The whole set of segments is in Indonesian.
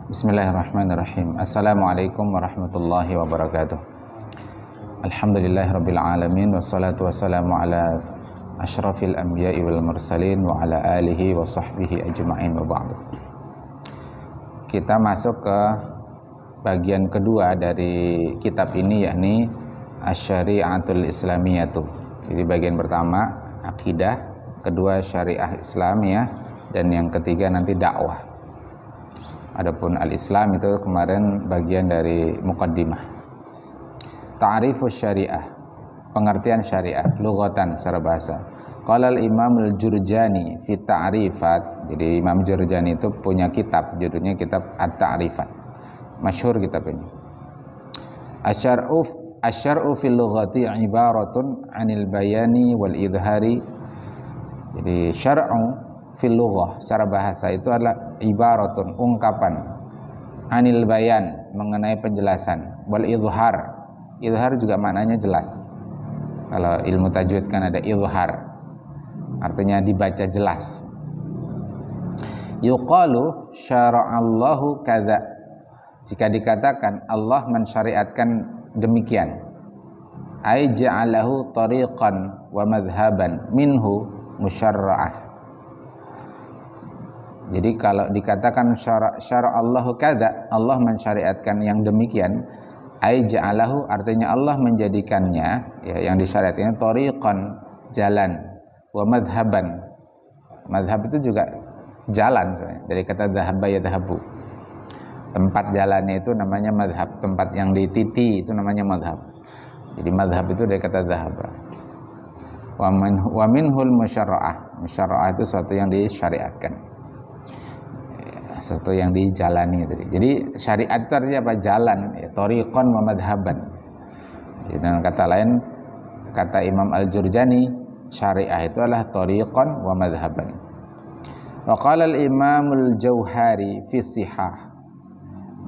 Bismillahirrahmanirrahim. Assalamualaikum warahmatullahi wabarakatuh. Alhamdulillahirabbil alamin wassalatu wassalamu ala asyrafil anbiya'i wal mursalin wa ala alihi wa sahbihi ajma'in wa ba'du. Kita masuk ke bagian kedua dari kitab ini, yakni Asy-Syari'atul Islamiyatu. Jadi bagian pertama akidah, kedua syariah Islamiyah, dan yang ketiga nanti dakwah. Adapun al-Islam itu kemarin bagian dari muqaddimah. Ta'rifus syariah, pengertian syariah, lughatan secara bahasa. Qala al-Imam al-Jurjani fi ta'rifat. Jadi Imam Jurjani itu punya kitab, judulnya kitab At-Ta'rifat. Masyhur kitab ini. Asyar'u fil lughati ibaratun 'anil bayani wal idhari. Jadi syar'u fil lughah secara bahasa itu adalah ibaratun, ungkapan, anil bayan, mengenai penjelasan, wal izhar. Izhar juga maknanya jelas. Kalau ilmu tajwid kan ada izhar, artinya dibaca jelas. Yuqalu syara'allahu kadza, jika dikatakan Allah mensyariatkan demikian, ai ja'alahu tariqan wa madhhaban minhu musyarra'ah. Jadi kalau dikatakan syara'allahu kadza, Allah mensyariatkan yang demikian, ai ja'alahu artinya Allah menjadikannya, ya, yang disyariatkan tariqan, jalan, wa madhhaban. Madhhab itu juga jalan, dari kata dhahaba yadhhabu. Tempat jalannya itu namanya madhhab, tempat yang dititi itu namanya madhhab. Jadi madhhab itu dari kata dhahaba. Wa minhul musyarra'ah. Musyarra'ah itu sesuatu yang disyariatkan, sesuatu yang dijalani. Jadi syariat itu artinya apa? Jalan, ya, tariqan wa madhaban. Dengan kata lain, kata Imam Al-Jurjani, syariah itu adalah tariqan wa madhaban. Wa qala al-Imam Al-Jauhari fi Sihah.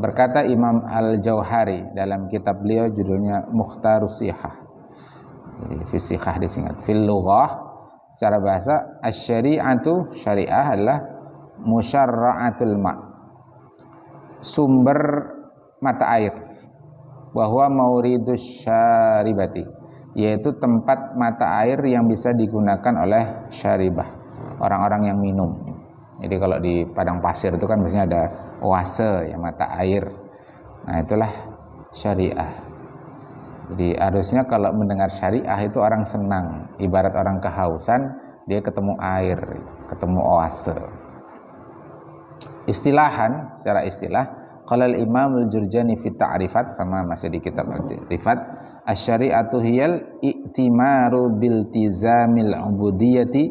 Berkata Imam Al-Jauhari dalam kitab beliau judulnya Mukhtarus Sihah. Jadi fi Sihah disingkat. Fil lughah secara bahasa, asy-syari'atu syariah adalah musyarra'atul ma', sumber mata air, bahwa mauridus syaribati, yaitu tempat mata air yang bisa digunakan oleh syaribah, orang-orang yang minum. Jadi kalau di padang pasir itu kan biasanya ada oase, ya, mata air. Nah, itulah syariah. Jadi harusnya kalau mendengar syariah itu orang senang, ibarat orang kehausan, dia ketemu air, ketemu oase. Istilahan, secara istilah, qala al-Imam Al-Jurjani fi Ta'rifat, sama masih di kitab Ta'rifat, asy-syari'atu hiyal i'timaru biltizamil ubudiyyati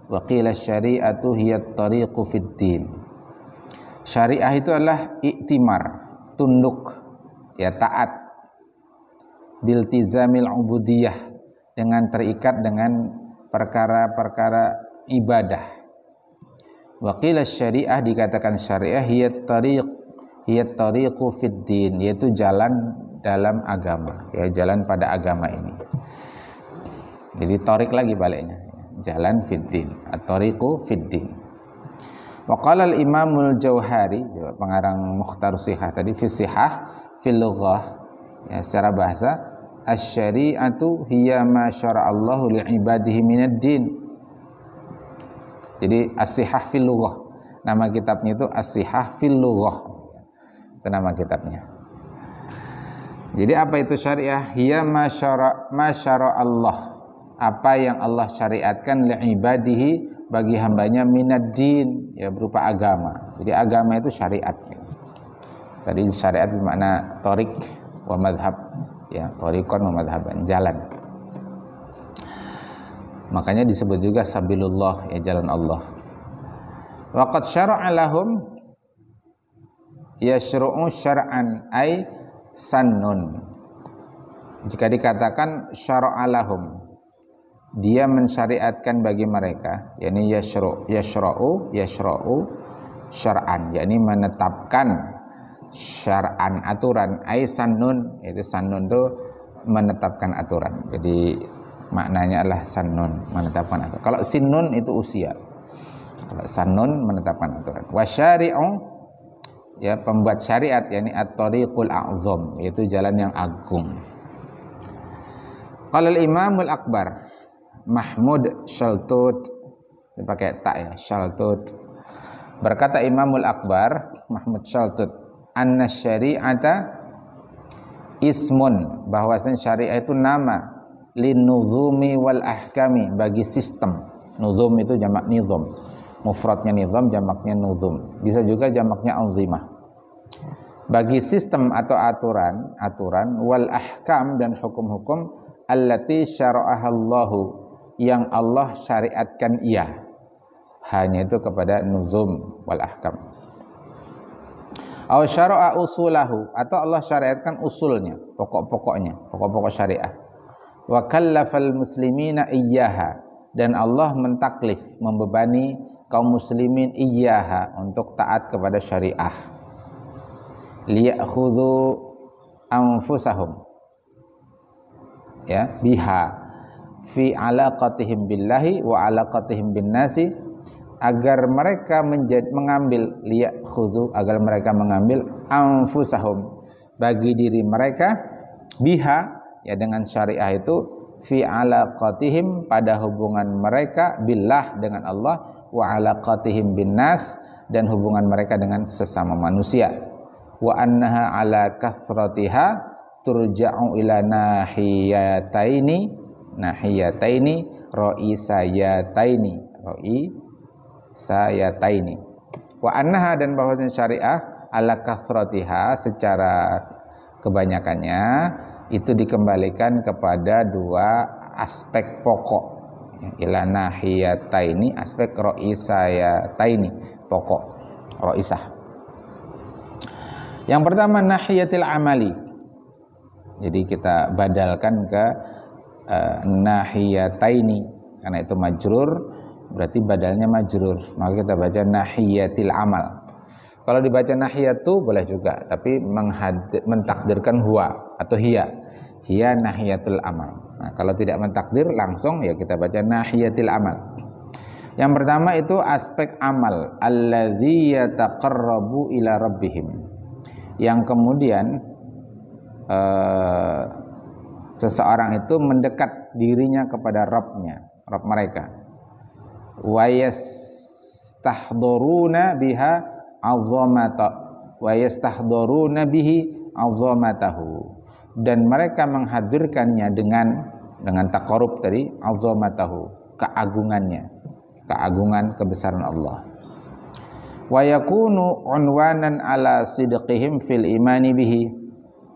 wa qila asy-syari'atu hiyat tariqu fid din. Syariah itu adalah i'timar, tunduk, ya, taat, biltizamil ubudiyyah, dengan terikat dengan perkara-perkara ibadah. Waqila syariah, dikatakan syariah hiyat tariqu fid din, yaitu jalan dalam agama, ya, jalan pada agama ini. Jadi tariq lagi baliknya, jalan fid din, at-tariqu fid din. Wa qala al-Imam Al-Jauhari, pengarang Mukhtarus Sihah tadi, fi Sihah fil lughah, ya, secara bahasa, asy-syari'atu hiya ma syara'allahu li'ibadihi minad din. Jadi As-Sihah fil lughah, nama kitabnya itu As-Sihah fil lughah, itu nama kitabnya. Jadi apa itu syariah? Hiya ma syara Allah, apa yang Allah syariatkan li'ibadihi, bagi hambanya, minad din, ya, berupa agama. Jadi agama itu syariat. Tadi syariat bermakna tariq wa madhab, ya, tariqan wa madhaban, jalan. Makanya disebut juga sabilullah, ya, jalan Allah. Wa qad syara'a lahum yashru'u syar'an ay sannun. Jika dikatakan syara'a lahum, dia mensyariatkan bagi mereka, yakni yashra'u syar'an, yakni menetapkan syar'an, aturan, ay sannun, itu sannun itu menetapkan aturan. Jadi maknanya adalah sannun, menetapkan aturan. Kalau sinnun itu usia, kalau sannun menetapkan aturan. ya pembuat syariat, yakni at-tariqul a'zam, yaitu jalan yang agung. Qala al-Imamul Akbar Mahmud Shaltut, dipakai tak ya, Shaltut. Berkata Imamul Akbar Mahmud Shaltut, anna syari'ata ismun, bahwasanya syariah itu nama, linuzumi wal ahkami, bagi sistem. Nuzum itu jamak nizam, mufradnya nizam, jamaknya nuzum, bisa juga jamaknya anzimah. Bagi sistem atau aturan, wal ahkam, dan hukum-hukum, allati syara'ahallahu, yang Allah syariatkan ia, hanya itu kepada nuzum wal ahkam. Aw syara'a usulahu, atau Allah syariatkan usulnya, pokok-pokoknya, pokok-pokok syariah. Wa kallafal muslimina iyyaha, dan Allah mentaklif, membebani kaum muslimin iyyaha, untuk taat kepada syariah. Liya'khudhu anfusahum, ya, biha fi alaqatihim billahi wa alaqatihim bin nasi, agar mereka mengambil, liya'khudhu, agar mereka mengambil, anfusahum, bagi diri mereka, biha, ya dengan syariah itu, fi alaqatihim, pada hubungan mereka, billah, dengan Allah, wa alaqatihim bin nas, dan hubungan mereka dengan sesama manusia. Wa annaha ala kathratiha turja'u ila nahiyataini ro'isayataini. Wa annaha, dan bahwasanya syariah, ala kathratiha, secara kebanyakannya itu dikembalikan kepada dua aspek pokok, ila nahiyataini, aspek ro'isayataini, pokok ro'isah. Yang pertama nahiyatil amali, jadi kita badalkan ke nahiyataini, karena itu majrur, berarti badalnya majrur, maka kita baca nahiyatil amal. Kalau dibaca nahiyatu boleh juga, tapi mentakdirkan huwa atau hiya nahiyatul amal. Nah, kalau tidak mentakdir langsung, ya kita baca nahiyatil amal. Yang pertama itu aspek amal, alladzi yataqarrabu ila rabbihim, yang kemudian seseorang itu mendekat dirinya kepada Rabbnya, Rabb mereka. Wa yastahduruna biha azamata, wa yastahduruna bihi azamatahu, dan mereka menghadirkannya dengan taqarrub tadi, azamatahu, keagungannya, keagungan kebesaran Allah. Wa yakunu unwanan ala sidqihim fil imani bihi,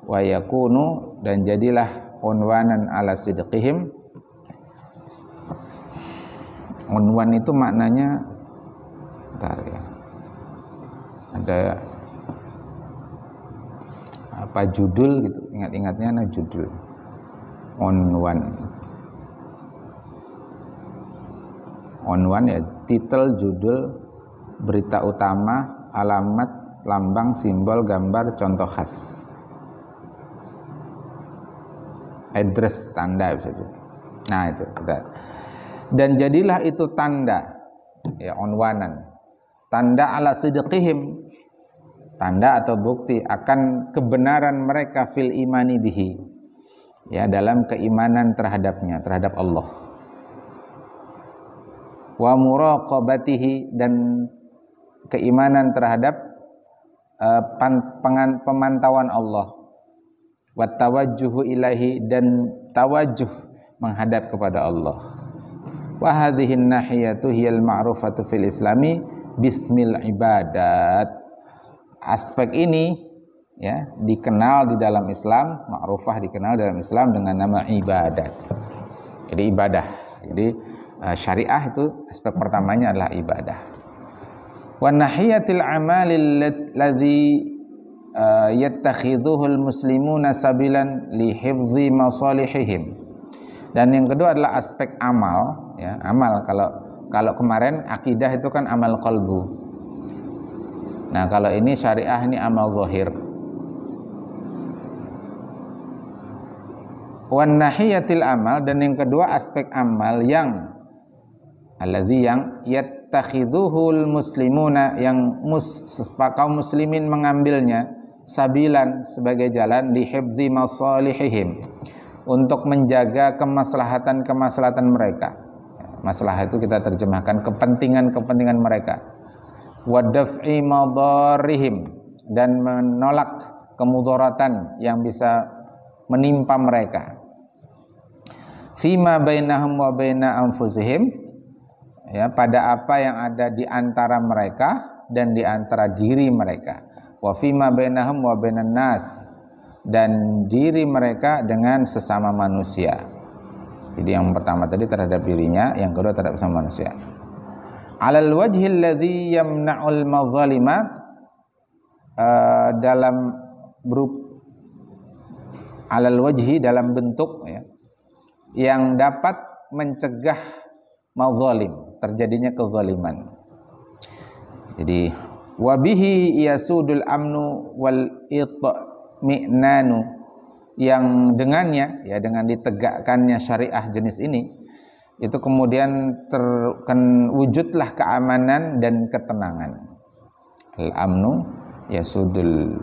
wa yakunu, dan jadilah unwanan ala sidqihim. Unwan itu maknanya, bentar ya, ada apa, judul gitu, ingat-ingatnya ada judul, unwan ya, titel, judul, berita utama, alamat, lambang, simbol, gambar, contoh khas, address, tanda bisa juga. Nah itu, dan jadilah itu tanda, ya, unwanan, tanda ala sidqihim, tanda atau bukti akan kebenaran mereka, fil imani bihi, ya, dalam keimanan terhadapnya, terhadap Allah. Wa muraqabatihi, dan keimanan terhadap pemantauan Allah. Wa tawajjuhu ilaihi, dan tawajjuh, menghadap kepada Allah. Wa hadhihi nahiyatu hiyal ma'rufatu fil islami bismil ibadat. Aspek ini, ya, dikenal di dalam Islam, ma'rufah dikenal dalam Islam dengan nama ibadat. Jadi ibadah. Jadi syariah itu aspek pertamanya adalah ibadah. Wa nahiyatil amalil ladzi yattakhidhuhul muslimuna sabilan li hifdzi masalihihim. Dan yang kedua adalah aspek amal, ya, amal. Kalau kemarin akidah itu kan amal qalbu. Nah, kalau ini syariah, ini amal zahir. Wan nahiyatil amal, dan yang kedua aspek amal yang alladzi, yang yattakhidhuhul muslimuna, yang kaum muslimin mengambilnya, sabilan, sebagai jalan, lihibdhi masalihihim, untuk menjaga kemaslahatan mereka. Masalah itu kita terjemahkan kepentingan mereka. Wa daf'i madarrihim, dan menolak kemudaratan yang bisa menimpa mereka. Fima bainahum wa baina anfusihim, ya, pada apa yang ada di antara mereka dan di antara diri mereka. Wa fima bainahum wa bainan nas, dan diri mereka dengan sesama manusia. Jadi yang pertama tadi terhadap dirinya, yang kedua terhadap sesama manusia. Alal wajhil ladzi yamna'ul madzalima, dalam alal wajhi, dalam bentuk, ya, yang dapat mencegah mazalim, terjadinya kezaliman. Jadi wabihi yasudul amnu wal itminanu, yang dengannya, ya, dengan ditegakkannya syariah jenis ini, itu kemudian wujudlah keamanan dan ketenangan. Al-amnu yasudul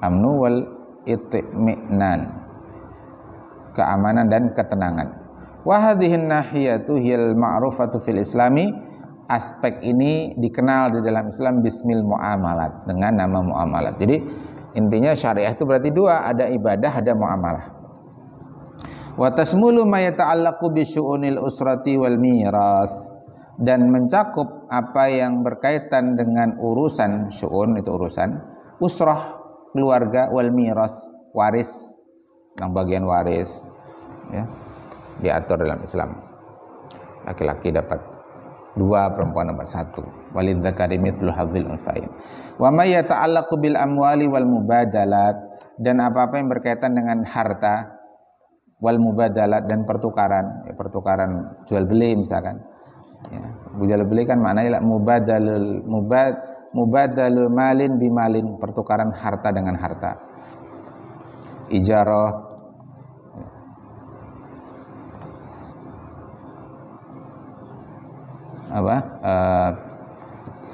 amnu wal itminan, keamanan dan ketenangan. Wa hadhihi nahiyatu hiyal ma'rufatu fil islami, aspek ini dikenal di dalam Islam bismil muamalat, dengan nama muamalat. Jadi intinya syariah itu berarti dua, ada ibadah, ada muamalah. Wa tasmulu ma yata'allaqu bi syu'unil usrati wal miras, dan mencakup apa yang berkaitan dengan urusan syu'un, itu urusan usrah, keluarga, wal miras, waris, yang bagian waris, ya, diatur dalam Islam. Laki-laki dapat 2, perempuan dapat 1. Walidzakari mithlu hadzil unsayain. Wa may yata'allaqu bil amwali wal mubadalat, dan apa-apa yang berkaitan dengan harta, wal mubadalat, dan pertukaran, ya, pertukaran jual beli misalkan. Ya, jual beli kan maknanya mubadalul malin bimalin, pertukaran harta dengan harta. Ijarah,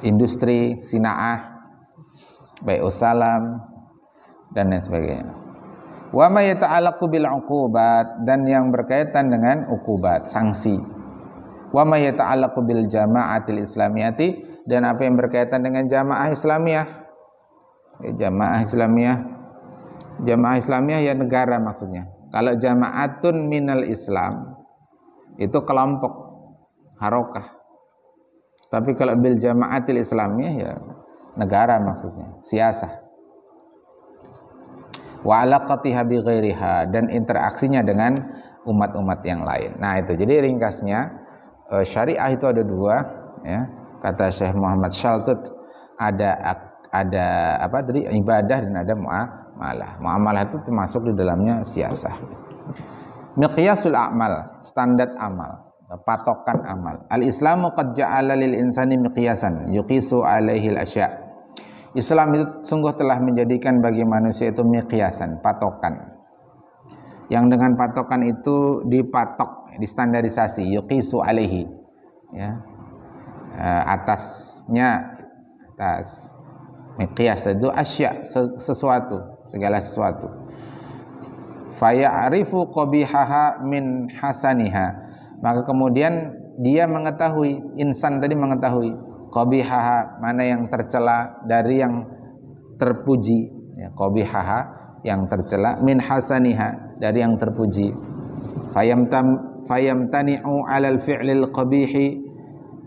industri, sinaah, bai'us salam, dan lain sebagainya. Wa ma yata'allaqu bil 'uqubat, dan yang berkaitan dengan uqubat, sanksi. Wa ma yata'allaqu bil jama'atil islamiyati, dan apa yang berkaitan dengan jamaah Islamiyah. Jamaah Islamiyah ya negara maksudnya. Kalau jama'atun minal Islam itu kelompok, harokah. Tapi kalau bil jama'atil Islamiyah ya negara maksudnya, siasah. Wa alaqatiha bi ghairiha, dan interaksinya dengan umat-umat yang lain. Nah itu, jadi ringkasnya syariah itu ada dua, ya. Kata Syekh Muhammad Shaltut, ada apa tadi, ibadah dan ada muamalah. Muamalah itu termasuk di dalamnya siasah. Miqyasul a'mal, standar amal, patokan amal. Al-Islamu qad ja'ala lil insani miqyasan yuqisu alaihi al-asya'. Islam itu sungguh telah menjadikan bagi manusia itu miqyasan, patokan. Yang dengan patokan itu dipatok, distandarisasi, yuqisu alaihi, ya. Atas miqyas itu asya, sesuatu, segala sesuatu. Faya'rifu qabihaha min hasaniha, maka kemudian dia mengetahui, insan tadi mengetahui qabihaha, mana yang tercela dari yang terpuji, ya, qabihaha yang tercela, min hasaniha dari yang terpuji. Fayamtani'u 'alal fi'lil qabihi,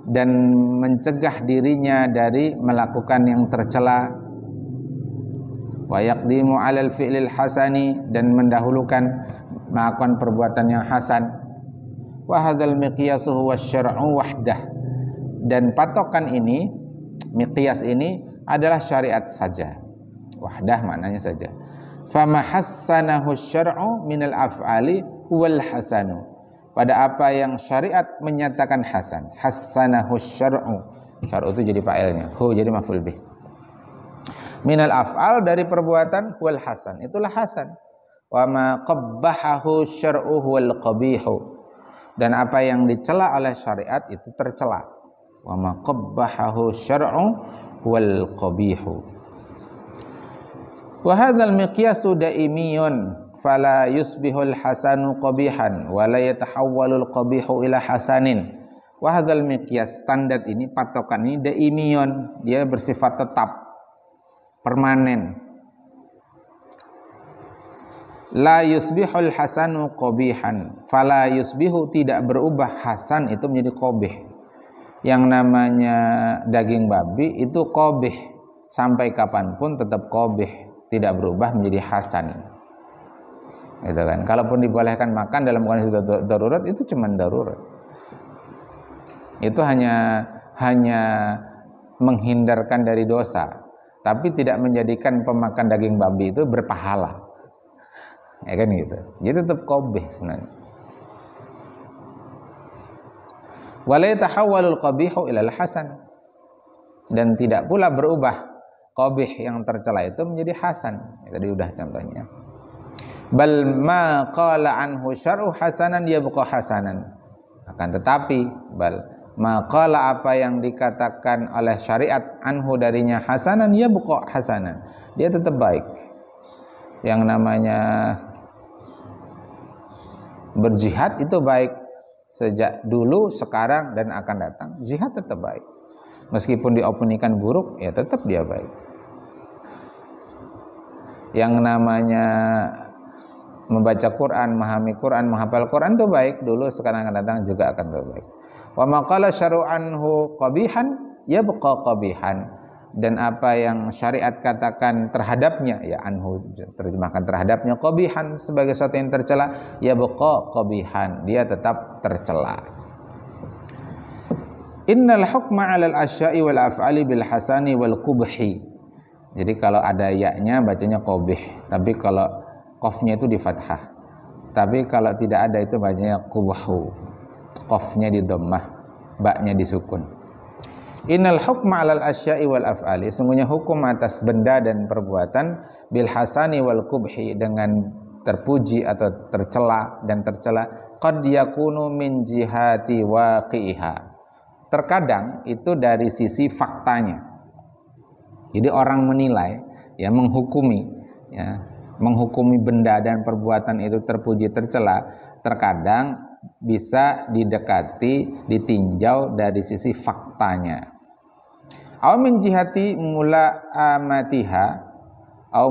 dan mencegah dirinya dari melakukan yang tercela. Wa yaqdimu 'alal fi'lil hasani, dan mendahulukan melakukan perbuatan yang hasan. Wa hadzal miqyasu huwa syar'u wahdah, dan patokan ini, miqyas ini adalah syariat saja. Wahdah maknanya saja. Fama hassanahu syar'u minal af'ali wal hasanu, pada apa yang syariat menyatakan hasan. Hassanahu syar'u, syar'u itu jadi fa'ilnya, hu jadi maf'ul bih. Minal af'al, dari perbuatan, wal hasan, itulah hasan. Wa ma qabbahahu syar'u wal qabihu, dan apa yang dicela oleh syariat itu tercela. wa ma qabbahahu syar'u wal qabihu. Wa hadzal miqyasu daimiyun fala yusbihul hasanu qabihan wa la yatahawwalul qabihu ila hasanin. Wa hadzal miqyas, standar ini, patokan ini daimiyun, dia bersifat tetap, permanen. La yusbihul hasanu qabihan, fala yusbihu, tidak berubah hasan itu menjadi qabih. Yang namanya daging babi itu qabih, sampai kapanpun tetap qabih, tidak berubah menjadi hasan. Gitu kan. Kalaupun dibolehkan makan dalam kondisi darurat, itu cuma darurat. Itu hanya menghindarkan dari dosa, tapi tidak menjadikan pemakan daging babi itu berpahala. Ya kan gitu. Jadi tetap qabih sebenarnya. Wala yatahawwalul qabihu ilal hasan, dan tidak pula berubah qabih yang tercela itu menjadi hasan. Ya, tadi udah contohnya. Bal ma qala anhu syar'u hasanan yabqa hasanan. Akan tetapi bal ma qala, apa yang dikatakan oleh syariat anhu darinya hasanan yabqa hasanan, dia tetap baik. Yang namanya berjihad itu baik sejak dulu, sekarang, dan akan datang. Jihad tetap baik. Meskipun diopinikan buruk, ya tetap dia baik. Yang namanya membaca Quran, memahami Quran, menghafal Quran itu baik dulu, sekarang akan datang juga akan tetap baik. Wa maqala syar'anhu qabihan yabqa qabihan, dan apa yang syariat katakan terhadapnya, ya anhu terjemahkan terhadapnya, qabihan sebagai sesuatu yang tercela, ya baqa qabihan, dia tetap tercela. Innal hukma 'alal asya'i wal af'ali bil hasani wal qubhi. Jadi kalau ada ya-nya bacanya qabih, tapi kalau qafnya itu di fathah. Tapi kalau tidak ada itu bacanya qubhu. Qafnya di dhammah, ba-nya disukun. Innal hukma 'alal asya'i wal af'ali, sungguhnya hukum atas benda dan perbuatan, bil hasani wal qubhi, dengan terpuji atau tercela dan tercela, qad yakunu min jihati waqi'iha, terkadang itu dari sisi faktanya. Jadi orang menilai, ya menghukumi benda dan perbuatan itu terpuji tercela, terkadang bisa didekati, ditinjau dari sisi faktanya. Aw min jihati mula'amatiha aw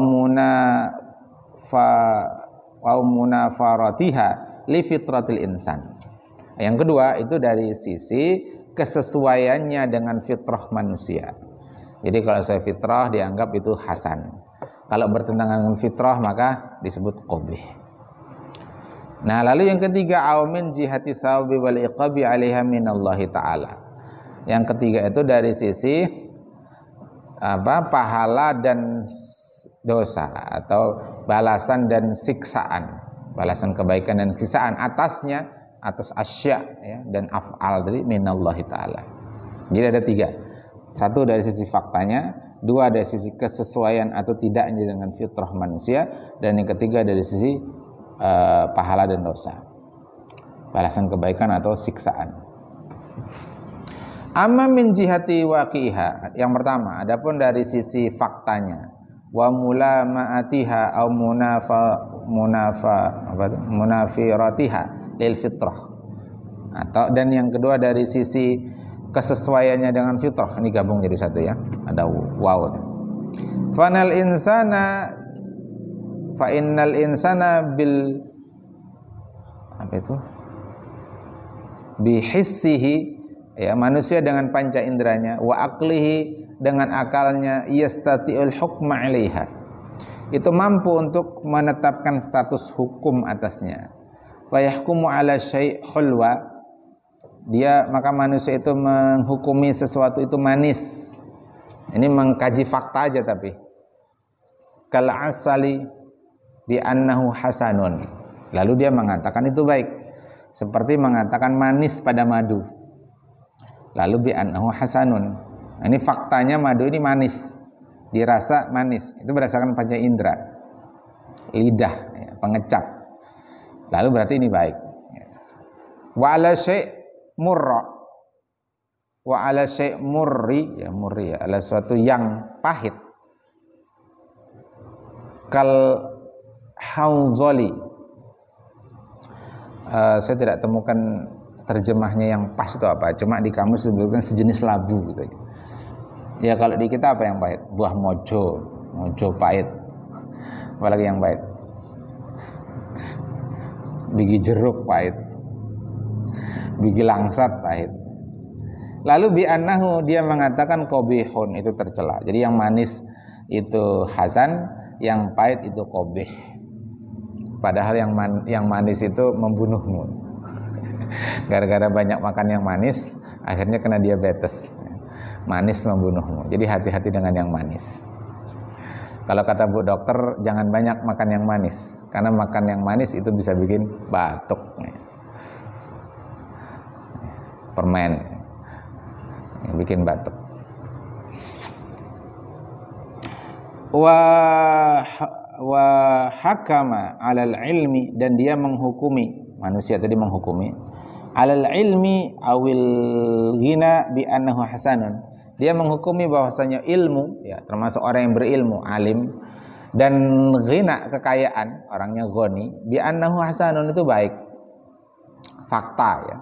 munafaratiha li fitratil insan. Yang kedua itu dari sisi kesesuaiannya dengan fitrah manusia. Jadi kalau saya fitrah dianggap itu hasan. Kalau bertentangan dengan fitrah maka disebut qabih. Nah, lalu yang ketiga, aw min jihati tsawabi wal iqabi 'alaiha minallahi ta'ala. Yang ketiga itu dari sisi pahala dan dosa, atau balasan dan siksaan, balasan kebaikan dan siksaan atasnya, atas asya, ya, dan af'al dari minallahi ta'ala. Jadi ada tiga. Satu dari sisi faktanya, dua dari sisi kesesuaian atau tidaknya dengan fitrah manusia, dan yang ketiga dari sisi pahala dan dosa, balasan kebaikan atau siksaan. Amma min jihati waqi'iha, yang pertama, adapun dari sisi faktanya, wa mulama'atiha au munafiratiha lil fitrah, atau dan yang kedua dari sisi kesesuaiannya dengan fitrah. Ini gabung jadi satu, ya, ada waw. Fa innal insana bil bihissihi, ya, manusia dengan panca inderanya, wa aqlihi, dengan akalnya, yastati'ul hukma 'alaiha, itu mampu untuk menetapkan status hukum atasnya. Fa yahkumu 'ala syai' hulwa, maka manusia itu menghukumi sesuatu itu manis. Ini mengkaji fakta aja, tapi kal asali bi annahu hasanun, lalu dia mengatakan itu baik, seperti mengatakan manis pada madu, lalu bi annahu hasanun. Nah, ini faktanya madu ini manis, dirasa manis, itu berdasarkan panca indera, lidah, ya, pengecap, lalu berarti ini baik. Wa ala syai' murra, wa ala syai' murri ya ala suatu yang pahit kal hauzoli. Saya tidak temukan terjemahnya yang pas itu apa, cuma di kamus disebutkan sejenis labu gitu. Ya kalau di kita apa yang pahit? Buah mojo pahit. Apalagi yang pahit? Biji jeruk pahit, biji langsat pahit. Lalu bi annahu, dia mengatakan qabihun, itu tercela. Jadi yang manis itu hasan, yang pahit itu qabih. Padahal yang manis itu membunuhmu. Gara-gara banyak makan yang manis, akhirnya kena diabetes. Manis membunuhmu. Jadi hati-hati dengan yang manis. Kalau kata Bu Dokter, jangan banyak makan yang manis, karena makan yang manis itu bisa bikin batuk. Permen yang bikin batuk. Wa hakama 'alal ilmi, dan dia menghukumi, manusia tadi menghukumi 'alal ilmi awil ghina bi annahu hasanun. Dia menghukumi bahwasanya ilmu, ya termasuk orang yang berilmu, alim, dan ghina, kekayaan, orangnya ghani, bi annahu hasanun, itu baik. Fakta ya.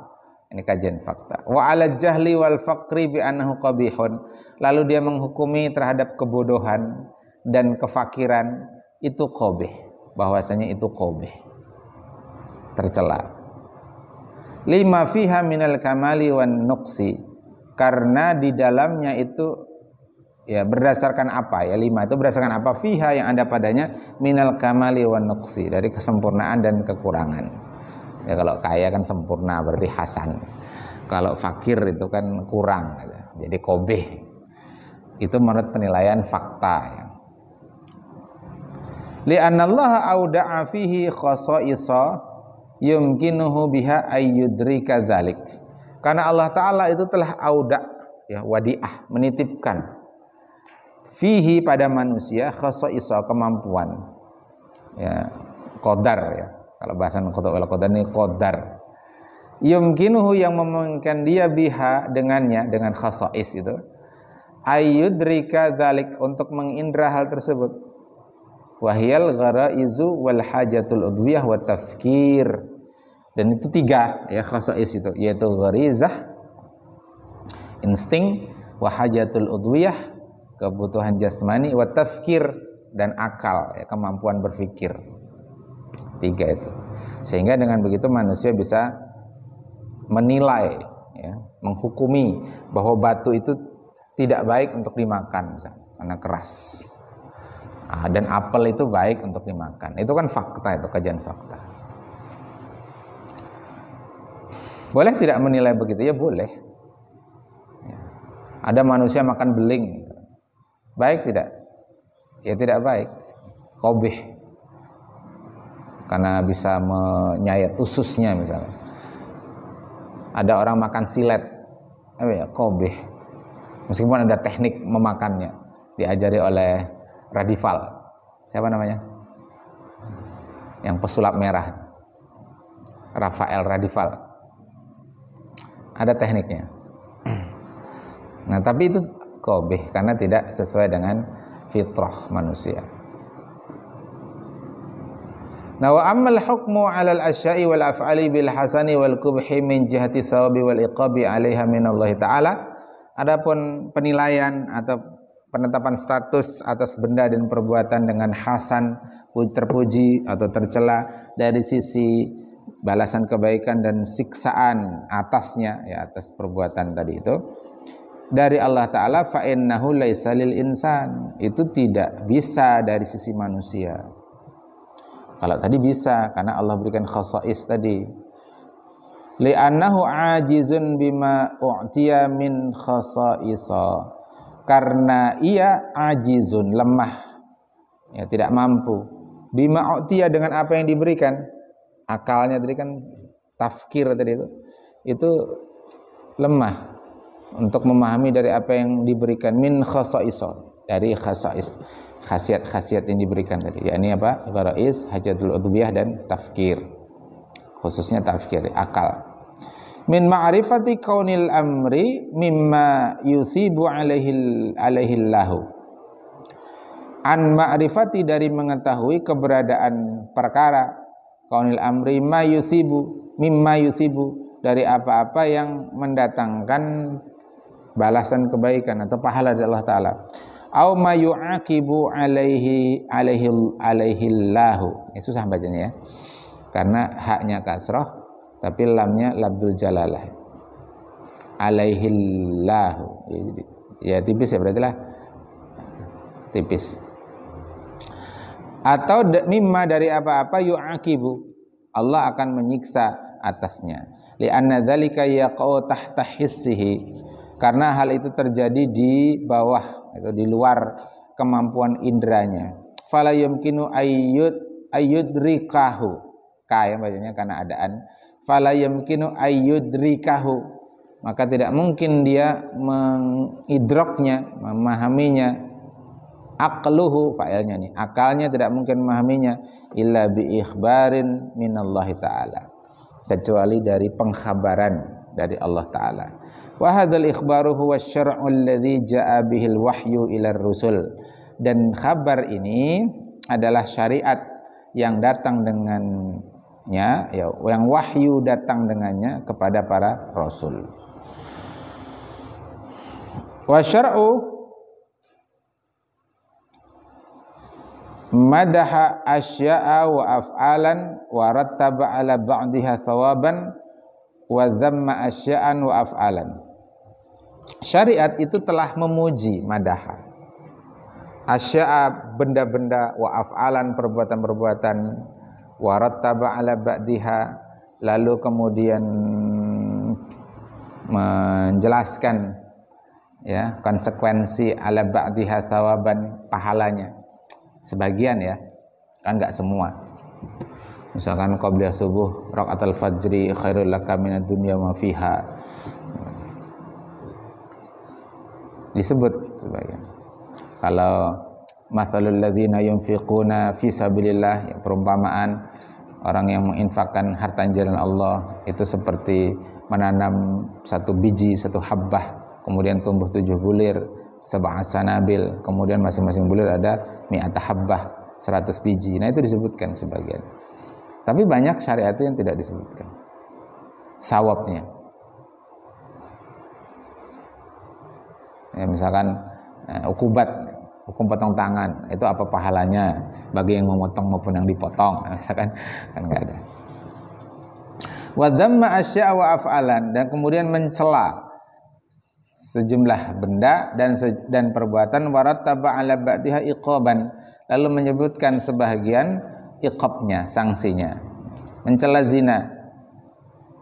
Ini kajian fakta. Wa 'ala jahli wal faqri bi annahu qabihun. Lalu dia menghukumi terhadap kebodohan dan kefakiran itu qabih, bahwasanya itu qabih, tercela. Lima fiha minal kamali wan nuqsi, karena di dalamnya itu ya berdasarkan apa ya, lima itu berdasarkan apa, fiha yang ada padanya, minal kamali wan nuqsi, dari kesempurnaan dan kekurangan. Ya kalau kaya kan sempurna, berarti hasan. Kalau fakir itu kan kurang, jadi qabih. Itu menurut penilaian fakta ya. Li'annallaha auda'a fihi khasa'isa yumkinuhu biha ayyudrika dzalik. Karena Allah Ta'ala itu telah auda, ya, wadi'ah, menitipkan fihi, pada manusia, khasa'isa, kemampuan, ya, qadar ya. Kalau bahasan qadar ini qadar. Yumkinuhu, yang memungkinkan dia biha, dengannya, dengan khasa'is itu, ayyudrika dzalik, untuk mengindra hal tersebut. Wahyal gharaizu wal hajatul udwiyah wa tafkir. Dan itu tiga ya khasa'is itu, yaitu gharizah, insting, wa hajatul udwiyah, kebutuhan jasmani, wa tafkir, dan akal ya, kemampuan berpikir. Tiga itu. Sehingga dengan begitu manusia bisa menilai ya, menghukumi bahwa batu itu tidak baik untuk dimakan misalnya, karena keras. Dan apel itu baik untuk dimakan. Itu kan fakta, itu kajian fakta. Boleh tidak menilai begitu? Ya boleh. Ya. Ada manusia makan beling, baik tidak? Ya tidak baik, qabih, karena bisa menyayat ususnya misalnya. Ada orang makan silet, ya qabih, meskipun ada teknik memakannya, diajari oleh Radival. Siapa namanya? Yang pesulap merah, Rafael Radival. Ada tekniknya. Nah, tapi itu qabih karena tidak sesuai dengan fitrah manusia. Nah, wa ammal hukmu 'alal asya'i wal af'ali bil hasani wal qubhi min jihati thawabi wal iqabi 'alaiha min Allah Ta'ala. Adapun penilaian atau penetapan status atas benda dan perbuatan dengan hasan, terpuji atau tercela, dari sisi balasan kebaikan dan siksaan atasnya ya, atas perbuatan tadi itu, dari Allah Ta'ala, fa innahu laisa lil insan, itu tidak bisa dari sisi manusia. Kalau tadi bisa, karena Allah berikan khasa'is tadi. Li'annahu ajizun bima u'tiya min khasa'isa, karena ia ajizun, lemah ya, tidak mampu, bima u'tiya, dengan apa yang diberikan. Akalnya tadi kan tafkir tadi itu lemah untuk memahami dari apa yang diberikan, min khasa'isa, dari khasa'is, khasiat-khasiat yang diberikan tadi, yakni apa? Gharaiz, hajatul udwiyah, dan tafkir, khususnya tafkir, akal. min ma'rifati kaunil amri mimma yusibu alaihi lahu. An ma'rifati, dari mengetahui keberadaan perkara, kaunil amri mimma yusibu, dari apa-apa yang mendatangkan balasan kebaikan atau pahala dari Allah Ta'ala. Au ma yu'aqibu alaihi lahu. Susah bacanya ya, karena haknya kasrah tapi lamnya labdul jalalah. Alaihi lahu. Ya tipis ya, berarti lah tipis. Atau mimma, dari apa-apa yu'aqibu, Allah akan menyiksa atasnya. Li'anna dzalika yaqau tahta hissihi, karena hal itu terjadi di bawah, itu di luar kemampuan indranya. Fala yumkinu ayyudrikahu, kaya bacanya karena adaan. Fala yumkinu ayyudrikahu, maka tidak mungkin dia mengidroknya, memahaminya. Aqluhu, fa'ilnya nih, akalnya tidak mungkin memahaminya, illa bi ikhbarin minallahi ta'ala, kecuali dari pengkhabaran dari Allah Ta'ala. Wa hadzal ikhbaru huwa syar'u alladzi ja'a bihil wahyu ila rusul, dan khabar ini adalah syariat yang datang dengannya, ya, yang wahyu datang dengannya kepada para rasul. Wa syar'u madaha asya'a wa af'alan wa rattaba ala ba'diha thawaban wa dhamma asya'an wa af'alan. Syariat itu telah memuji, madaha, asya'a, benda-benda, wa af'alan, perbuatan-perbuatan, wa rattaba ala ba'diha, lalu kemudian menjelaskan ya konsekuensi, ala ba'diha thawaban, pahalanya. Sebagian ya, kan enggak semua. Misalkan qabliyah subuh, rakaatul fajri khairul laka minad dunya ma fiha, disebut sebagian. Kalau mathalul ladzina yunfiquna fi sabilillah, ya, perumpamaan orang yang menginfakkan harta di jalan Allah itu seperti menanam satu biji, satu habbah, kemudian tumbuh 7 bulir, sab'a sanabil, kemudian masing-masing bulir ada mi'ata habbah, 100 biji. Nah itu disebutkan sebagian. Tapi banyak syariat itu yang tidak disebutkan sawabnya. Ya, misalkan hukum potong tangan, itu apa pahalanya bagi yang memotong maupun yang dipotong, misalkan, kan enggak ada. Wa dhamma asya' wa af'alan, dan kemudian mencela sejumlah benda dan perbuatan, warattaba ala ba'diha iqaban, lalu menyebutkan sebahagian iqabnya, sanksinya. Mencela zina,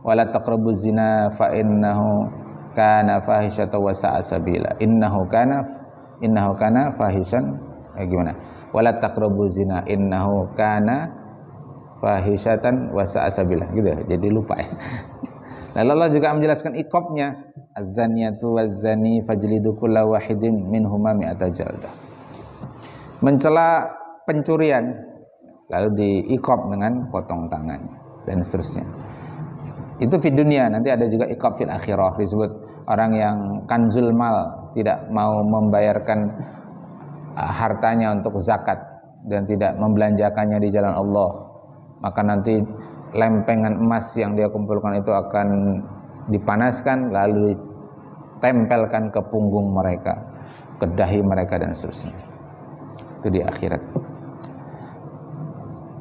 wala taqrabuz zina fa innahu kana fahisyatan wa sa'a sabila. Innahu kana fahisyan, gimana? Wala taqrabuz zina innahu kana fahisyatan wa sa'a sabila, gitu. Jadi lupa ya. Lalu Allah juga menjelaskan iqabnya, az-zaniyatu waz-zani fajlidu kulla wahidin minhuma mi'ata jaldah. Mencela pencurian, lalu diiqab dengan potong tangan dan seterusnya. Itu di dunia. Nanti ada juga iqab fil akhirah, disebut orang yang kanzul mal, tidak mau membayarkan hartanya untuk zakat dan tidak membelanjakannya di jalan Allah, maka nanti lempengan emas yang dia kumpulkan itu akan dipanaskan lalu ditempelkan ke punggung mereka, ke dahi mereka dan seterusnya. Itu di akhirat.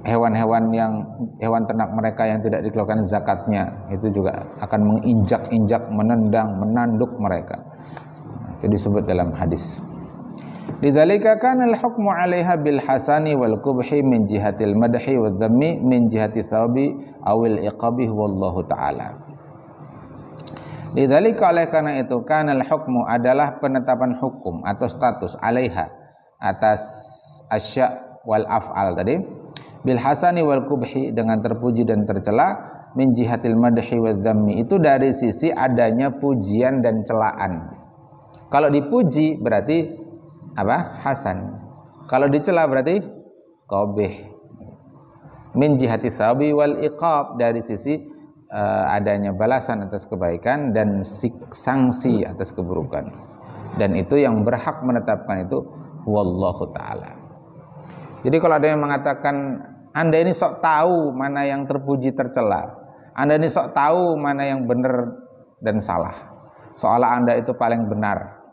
Hewan ternak mereka yang tidak dikeluarkan zakatnya itu juga akan menginjak-injak, menendang, menanduk mereka. Itu disebut dalam hadis. Lidzalika kana al-hukmu 'alaiha bil hasani wal qubhi min jihatil madhi wad dhammi min jihati thawabi awil iqabi wallahu ta'ala. Lidzalika, oleh karena itu, kana al-hukmu adalah penetapan hukum atau status 'alaiha atas asya' wal af'al tadi, bil hasani wal qubhi, dengan terpuji dan tercela, min jihatil madhi wad dhammi, itu dari sisi adanya pujian dan celaan. Kalau dipuji berarti apa? Hasan. Kalau dicela berarti qabih. Min jihati thawabi wal iqab, dari sisi adanya balasan atas kebaikan dan sanksi atas keburukan. Dan itu yang berhak menetapkan itu wallahu ta'ala. Jadi kalau ada yang mengatakan Anda ini sok tahu mana yang terpuji tercela, Anda ini sok tahu mana yang benar dan salah, seolah Anda itu paling benar,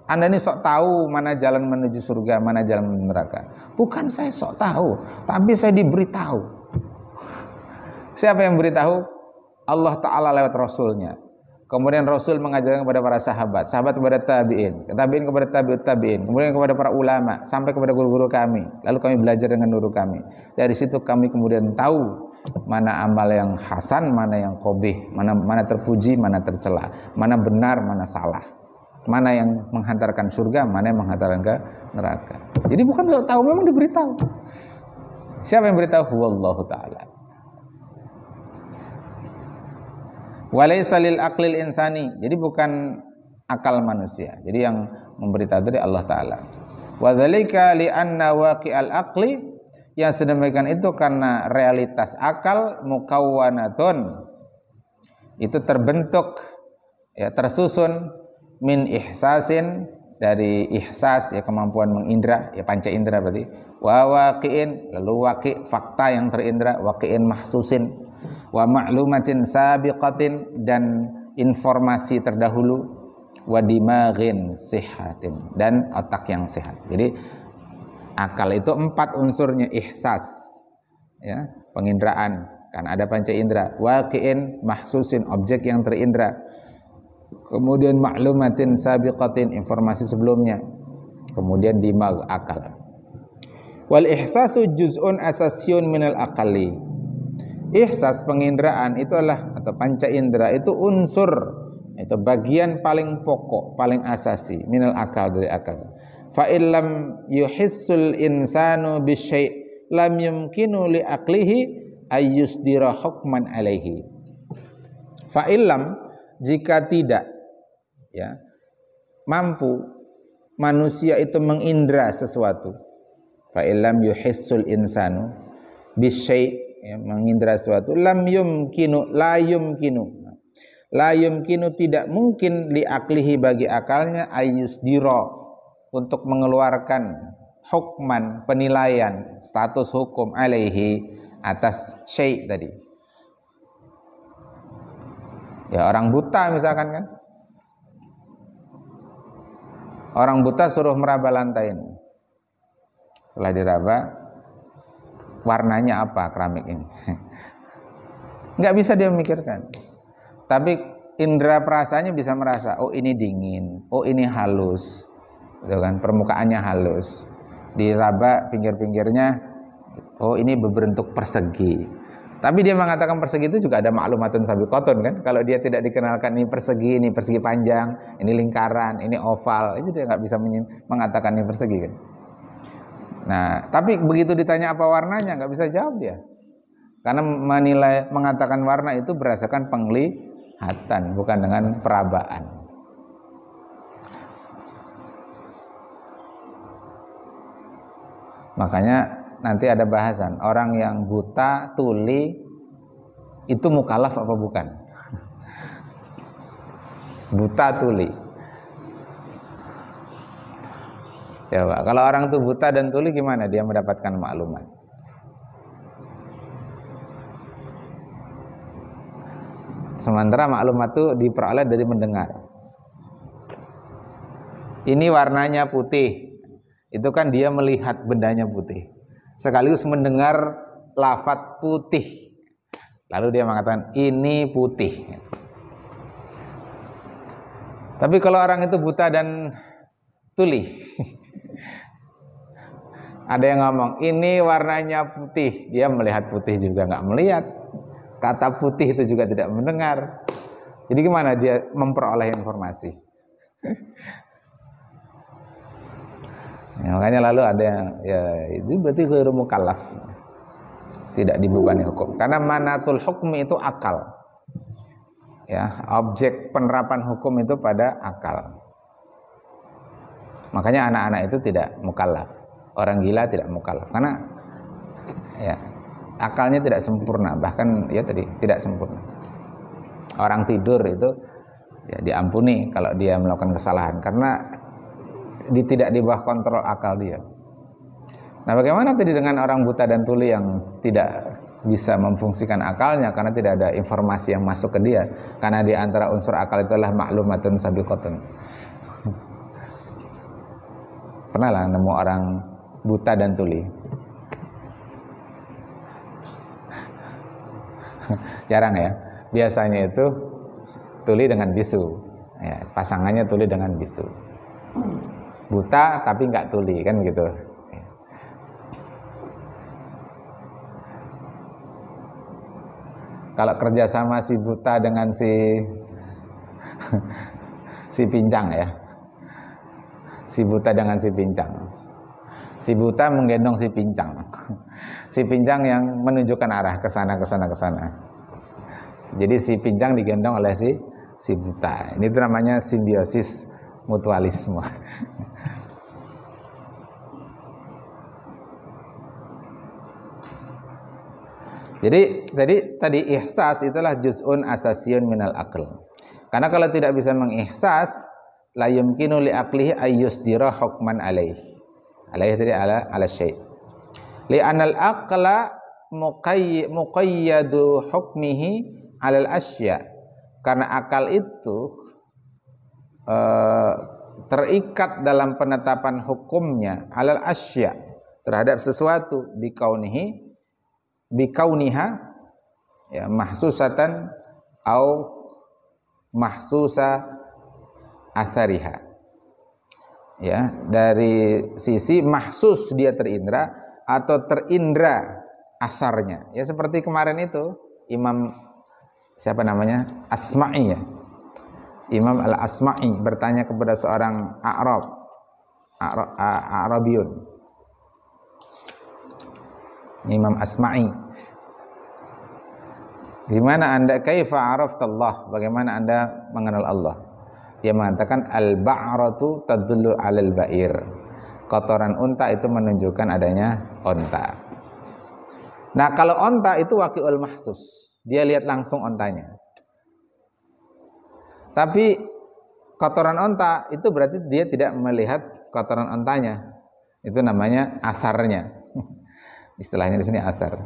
Anda ini sok tahu mana jalan menuju surga, mana jalan menuju neraka. Bukan saya sok tahu, tapi saya diberitahu. Siapa yang beritahu? Allah Ta'ala lewat Rasulnya. Kemudian Rasul mengajarkan kepada para sahabat, sahabat kepada tabi'in, tabi'in kepada tabi'ut tabi'in, kemudian kepada para ulama, sampai kepada guru-guru kami. Lalu kami belajar dengan guru kami. Dari situ kami kemudian tahu mana amal yang hasan, mana yang qabih, mana terpuji, mana tercela, mana benar, mana salah, mana yang menghantarkan surga, mana yang menghantarkan ke neraka. Jadi bukan sok tahu, memang diberitahu. Siapa yang beritahu? Wallahu ta'ala. Walaysa lil aqlil insani, jadi bukan akal manusia. Jadi yang memberitahu dari Allah Ta'ala. Wa dzalika li anna waqi'al aqli, yang sedemikian itu karena realitas akal mukawwanatun, itu terbentuk, ya, tersusun min ihsasin, dari ihsas, ya, kemampuan mengindra, ya, panca indra berarti. Wa waqi'in, lalu waqi', fakta yang terindra, waqi'in mahsusin, wa ma'lumatin sabiqatin, dan informasi terdahulu, wa dimaghin sihatin, dan otak yang sehat. Jadi akal itu 4 unsurnya: ihsas, ya, penginderaan, kan ada panca indera; waqi'in mahsusin, objek yang terindra; kemudian ma'lumatin sabiqatin, informasi sebelumnya; kemudian dimag, akal. Wal ihsasu juz'un asasyun minal aqali. Ihsas, penginderaan, itu adalah, atau panca indera itu unsur, itu bagian paling pokok, paling asasi minal akal, dari akal. Fa illam yuhissul insanu bisyai' lam yumkinu li aqlihi ayyusdira hukman alaihi. Fa illam, jika tidak, ya, mampu manusia itu mengindra sesuatu. Fa illam yuhissul insanu bisyai', ya, mengindra sesuatu, lam yumkinu, la yumkinu, tidak mungkin li aklihi, bagi akalnya, ayyusdira, untuk mengeluarkan hukman, penilaian, status hukum, alaihi, atas syai' tadi. Ya, orang buta misalkan, kan, orang buta suruh meraba lantai ini. Setelah diraba, warnanya apa keramik ini? Nggak bisa dia memikirkan. Tapi indera perasaannya bisa merasa, oh ini dingin, oh ini halus, gitu kan, permukaannya halus. Diraba pinggir-pinggirnya, oh ini berbentuk persegi. Tapi dia mengatakan persegi itu juga ada maklumatun sabiqatun, kan. Kalau dia tidak dikenalkan ini persegi panjang, ini lingkaran, ini oval, itu dia nggak bisa mengatakan ini persegi, kan. Nah, tapi begitu ditanya apa warnanya, nggak bisa jawab dia. Karena mengatakan warna itu berdasarkan penglihatan, bukan dengan perabaan. Makanya nanti ada bahasan, orang yang buta, tuli, itu mukallaf apa bukan? Buta, tuli. Ya, Pak. Kalau orang itu buta dan tuli, gimana dia mendapatkan maklumat? Sementara maklumat itu diperoleh dari mendengar. Ini warnanya putih, itu kan dia melihat bendanya putih, sekaligus mendengar lafaz putih, lalu dia mengatakan ini putih. Tapi kalau orang itu buta dan tuli, ada yang ngomong ini warnanya putih, dia melihat putih juga nggak melihat, kata putih itu juga tidak mendengar. Jadi gimana dia memperoleh informasi? Ya, makanya lalu ada yang, ya itu berarti ghairu mukallaf, tidak dibebani hukum. Karena manatul hukmi itu akal, ya, objek penerapan hukum itu pada akal. Makanya anak-anak itu tidak mukallaf, orang gila tidak mukallaf, karena ya Akalnya tidak sempurna, bahkan ya tadi tidak sempurna. Orang tidur itu ya diampuni kalau dia melakukan kesalahan karena tidak di bawah kontrol akal dia. Nah, bagaimana tadi dengan orang buta dan tuli yang tidak bisa memfungsikan akalnya karena tidak ada informasi yang masuk ke dia, karena di antara unsur akal itu adalah maklumatun sabiqatun. Pernah lah nemu orang buta dan tuli? Jarang ya. Biasanya itu tuli dengan bisu, ya, pasangannya tuli dengan bisu. Buta tapi nggak tuli, kan begitu. Kalau kerjasama si buta dengan si pincang ya, si buta dengan si pincang, si buta menggendong si pincang, si pincang yang menunjukkan arah ke sana ke sana ke sana. Jadi si pincang digendong oleh si buta. Ini itu namanya simbiosis mutualisme. Jadi tadi ihsas itulah juz'un asasiyun minal aql. Karena kalau tidak bisa mengihsas, la yumkinu li aqlihi ayyusdira hukman alaih. Alaih tadi ala syai'. Li anal aqla muqayyadu hukmihi alal asya. Karena akal itu terikat dalam penetapan hukumnya alal asya, terhadap sesuatu bikauniha ya mahsusatan au mahsusa asariha, ya, dari sisi mahsus dia terindra atau terindra asarnya, ya, seperti kemarin itu Imam siapa namanya, Asma'i ya, Imam Al-Asma'i bertanya kepada seorang A'rabiyun, Imam Asma'i, gimana anda, kaifa araftallah, bagaimana anda mengenal Allah? Dia mengatakan al-ba'ratu tadullu 'alal ba'ir, kotoran unta itu menunjukkan adanya unta. Nah, kalau unta itu waqi'ul mahsus, dia lihat langsung ontanya. Tapi kotoran unta itu berarti dia tidak melihat kotoran ontanya. Itu namanya asarnya. Istilahnya di sini asar,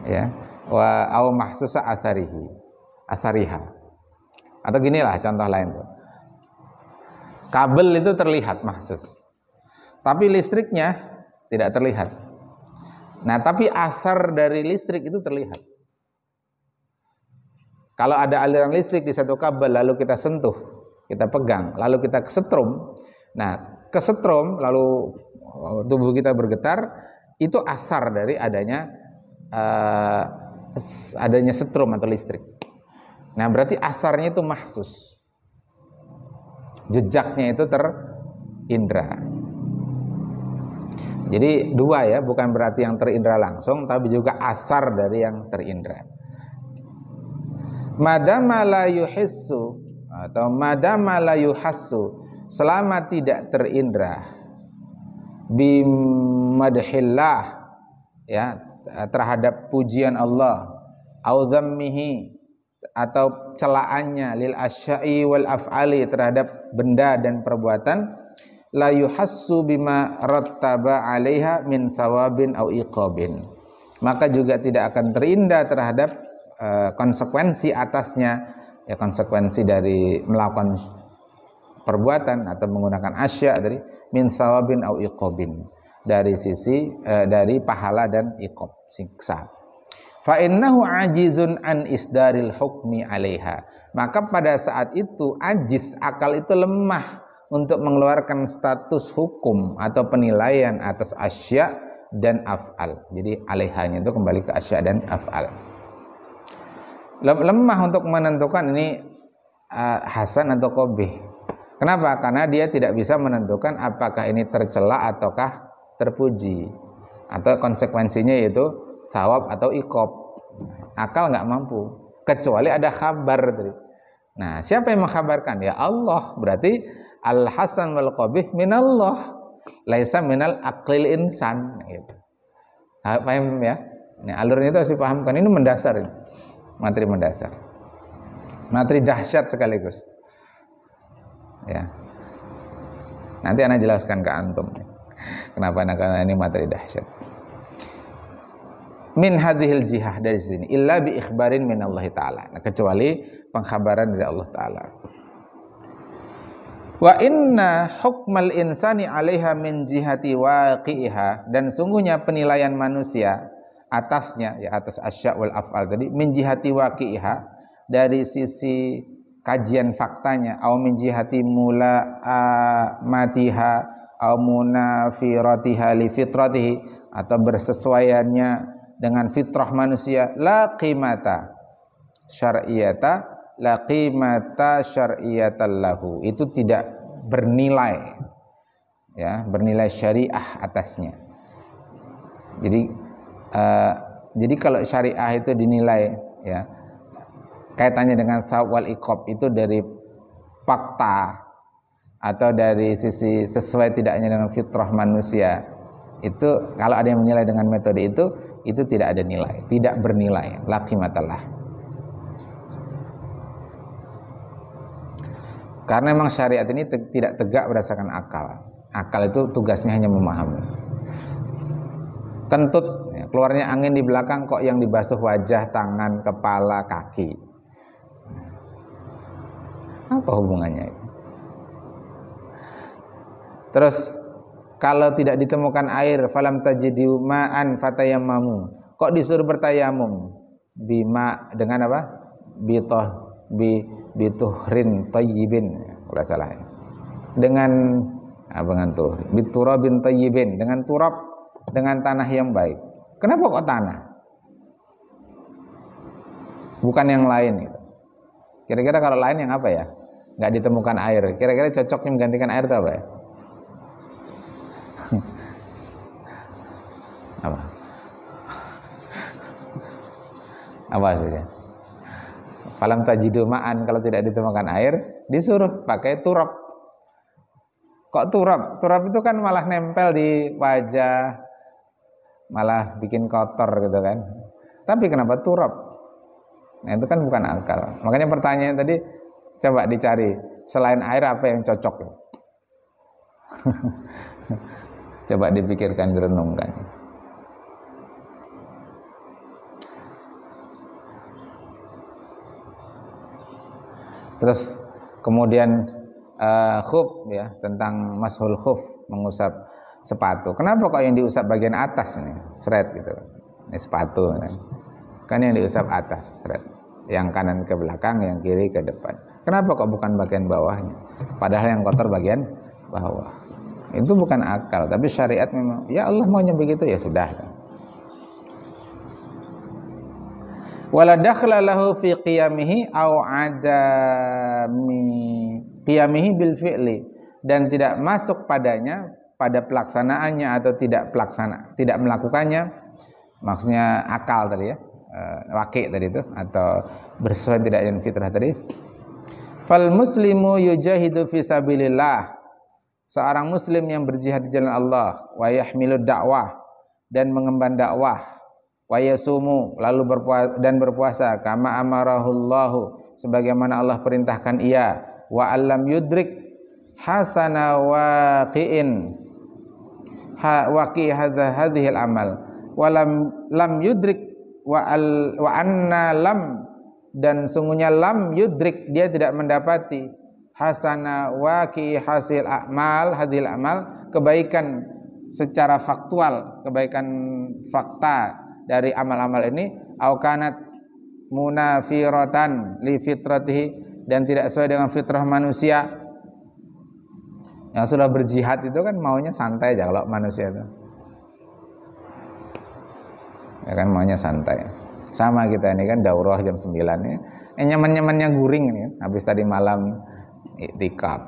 ya. Wa au mahsusa asariha. Atau ginilah contoh lain tuh. Kabel itu terlihat mahsus, tapi listriknya tidak terlihat. Nah, tapi asar dari listrik itu terlihat. Kalau ada aliran listrik di satu kabel, lalu kita sentuh, kita pegang, lalu kita kesetrum. Nah, kesetrum lalu tubuh kita bergetar, itu asar dari adanya setrum atau listrik. Nah, berarti asarnya itu mahsus, jejaknya itu terindra. Jadi dua ya, bukan berarti yang terindra langsung, tapi juga asar dari yang terindra. Madama la yuhissu atau madama la yuhassu, selama tidak terindra bimadhillah, ya, terhadap pujian Allah, au dzammihi, atau celaannya, lil asya'i wal af'ali, terhadap benda dan perbuatan, la yuhassu bima rattaba 'alaiha min thawabin au iqabin, maka juga tidak akan terindah terhadap konsekuensi atasnya, ya, konsekuensi dari melakukan perbuatan atau menggunakan asya dari min thawabin au iqabin, dari sisi dari pahala dan iqab, siksa. Fa innahu ajizun an isdaril hukmi 'alaiha, maka pada saat itu ajiz, akal itu lemah untuk mengeluarkan status hukum atau penilaian atas asya dan af'al. Jadi 'alaihanya itu kembali ke asya dan af'al. Lemah untuk menentukan ini hasan atau qabih. Kenapa? Karena dia tidak bisa menentukan apakah ini tercela ataukah terpuji, atau konsekuensinya yaitu thawab atau iqab. Akal nggak mampu, kecuali ada kabar tadi. Nah, siapa yang mengkabarkan? Ya Allah. Berarti al-hasan wal qabih minallah, laisa minal aqlil insan, gitu. Paham ya? Nah, alurnya itu harus dipahamkan. Ini mendasar, ini. Materi mendasar, materi dahsyat sekaligus. Ya. Nanti ana jelaskan ke antum kenapa ini materi dahsyat. Min hadhil jihah, dari sini, illa bi ikhbarin min Allah Ta'ala. Nah, kecuali pengkhabaran dari Allah Ta'ala. Wa inna hukmal insani 'alaiha min jihati waqi'iha, dan sungguhnya penilaian manusia atasnya, ya atas asya' wal af'al tadi, min jihati waqi'iha, dari sisi kajian faktanya, au min jihati matiha au munafiratiha li fitratihi, atau bersesuaiannya dengan fitrah manusia, la qimata syar'iyata lahu, itu tidak bernilai, ya, bernilai syariah atasnya. Jadi kalau syariah itu dinilai, ya, kaitannya dengan thawab wal iqab itu dari fakta atau dari sisi sesuai tidaknya dengan fitrah manusia, itu kalau ada yang menilai dengan metode itu tidak ada nilai, tidak bernilai, la qimatalah. Karena memang syariat ini tidak tegak berdasarkan akal. Akal itu tugasnya hanya memahami. Kentut, ya, keluarnya angin di belakang, kok yang dibasuh wajah, tangan, kepala, kaki. Apa hubungannya itu? Terus kalau tidak ditemukan air, falam tajidu ma'an fatayammamu, kok disuruh bertayamum? Bima, dengan apa? Bituhrin tayyibin, kalau salah, dengan biturabin tayyibin, dengan turab, dengan tanah yang baik. Kenapa kok tanah, bukan yang lain gitu? Kira-kira kalau lain yang apa ya? Nggak ditemukan air, kira-kira cocoknya menggantikan air itu apa ya? Apa saja? Falam tajidu ma'an, kalau tidak ditemukan air, disuruh pakai turab. Kok turab? Turab itu kan malah nempel di wajah, malah bikin kotor gitu kan. Tapi kenapa turab? Nah, itu kan bukan akal. Makanya pertanyaan tadi, coba dicari, selain air apa yang cocok? Coba dipikirkan, direnungkan. Terus kemudian khuf, ya, tentang mashul khuf, mengusap sepatu. Kenapa kok yang diusap bagian atas nih, seret gitu? Ini sepatu kan yang diusap atas, seret. Yang kanan ke belakang, yang kiri ke depan. Kenapa kok bukan bagian bawahnya? Padahal yang kotor bagian bawah. Itu bukan akal, tapi syariat memang, ya Allah maunya begitu, ya sudah. Wala dakhla lahu fi qiyamihi au adami qiyamihi bil fi'li, dan tidak masuk padanya pada pelaksanaannya atau tidak melakukannya, maksudnya akal tadi, ya, waqi' tadi itu, atau bersesuaian tidak dengan fitrah tadi. Fal muslimu yujahidu fi sabilillah, seorang muslim yang berjihad di jalan Allah, wa yahmilu dakwah, dan mengemban dakwah, wa yasumu, lalu berpuasa, kama amarahullahu, sebagaimana Allah perintahkan ia, wa allam yudrik hasana waqi'in waqi hadhil amal, wa lam yudrik wa anna lam, dan sungguhnya lam yudrik, dia tidak mendapati, hasana waqi hasil amal, hadhil amal, kebaikan secara faktual, kebaikan fakta dari amal-amal ini, au kanat munafiratan li fitratihi, dan tidak sesuai dengan fitrah manusia. Yang sudah berjihad itu kan maunya santai aja kalau manusia itu, ya kan, maunya santai. Sama kita ini kan daurah jam 9 ya, nyaman-nyamannya guring ini, habis tadi malam iktikaf.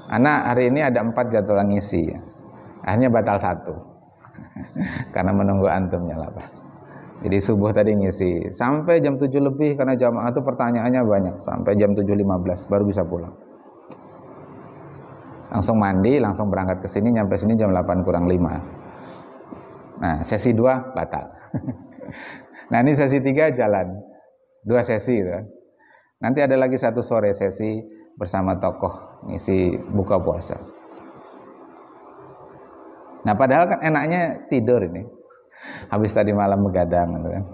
Anak hari ini ada 4 jadwal ngisi, ya. Akhirnya batal 1 karena menunggu antumnya lapar. Jadi subuh tadi ngisi sampai jam 7 lebih, karena jamaah itu pertanyaannya banyak, sampai jam 7.15 baru bisa pulang. Langsung mandi, langsung berangkat ke sini, nyampe sini jam 8 kurang 5. Nah, sesi 2 batal. Nah, ini sesi 3 jalan. 2 sesi gitu kan. Nanti ada lagi 1 sore sesi bersama tokoh ngisi buka puasa. Nah, padahal kan enaknya tidur ini. Habis tadi malam begadang gitu kan.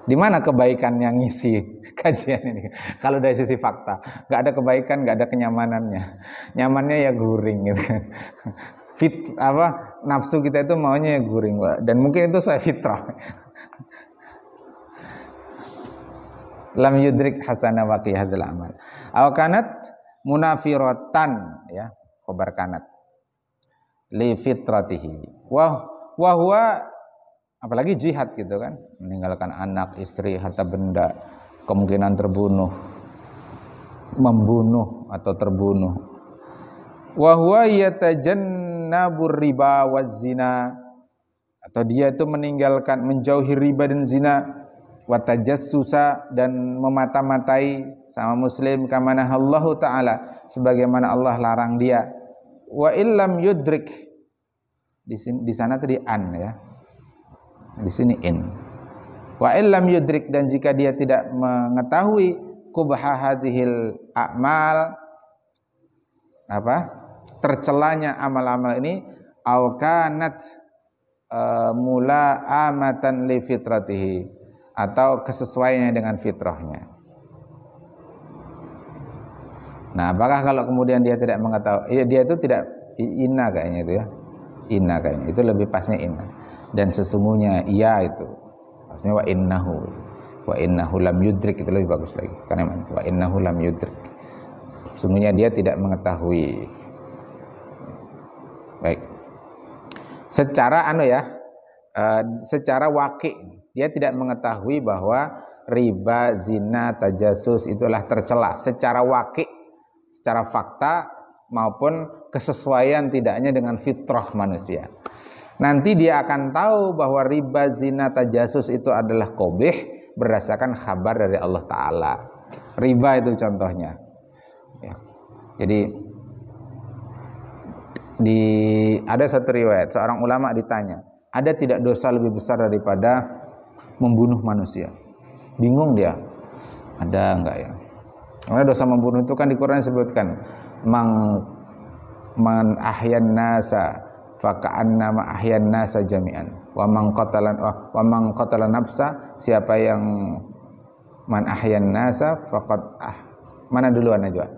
Di mana kebaikan yang ngisi kajian ini? Kalau dari sisi fakta, nggak ada kebaikan, nggak ada kenyamanannya. Nyamannya ya guring gitu kan. Nafsu kita itu maunya ya guring, Pak. Dan mungkin itu saya fitrah. Lam yudrik hasana wa qiyadul amal. Aw kanat munafiratan, ya, khabar kanat. Li fitratihi. Wa huwa, apalagi jihad gitu kan, meninggalkan anak, istri, harta benda, kemungkinan terbunuh, membunuh atau terbunuh. Wa huwa yatajannabur riba waz zina, atau dia itu meninggalkan, menjauhi riba dan zina, wa tajassusa, dan memata-matai sama muslim, kama nahallahu ta'ala, sebagaimana Allah larang dia. Wa illam yudrik, di sana tadi an, ya. Di sini in. Wa illam yudrik, dan jika dia tidak mengetahui qubha hadhil a'mal, tercelanya amal-amal ini, au kanat mula amatan li fitratihi, atau kesesuaiannya dengan fitrahnya. Nah, apakah kalau kemudian dia tidak mengetahui, dia itu tidak inna kayaknya itu ya. Inna kayaknya itu lebih pasnya inna. Dan sesungguhnya ia itu, maksudnya wa innahu lam yudrik, itu lebih bagus lagi, karena wa innahu lam yudrik, sesungguhnya dia tidak mengetahui. Baik, secara secara waqi, dia tidak mengetahui bahwa riba, zina, tajasus itulah tercela secara waqi, secara fakta, maupun kesesuaian tidaknya dengan fitrah manusia. Nanti dia akan tahu bahwa riba, zina, tajasus itu adalah qabih berdasarkan kabar dari Allah Ta'ala. Riba itu contohnya, ya. Jadi ada satu riwayat, seorang ulama ditanya, ada tidak dosa lebih besar daripada membunuh manusia? Bingung dia, ada enggak ya? Karena dosa membunuh itu kan di Quran disebutkan, man ahyan nasa faka'annama ahyan nasa jami'an wa man qatala nafsa, siapa yang man ahyan nasa faqad mana duluan aja,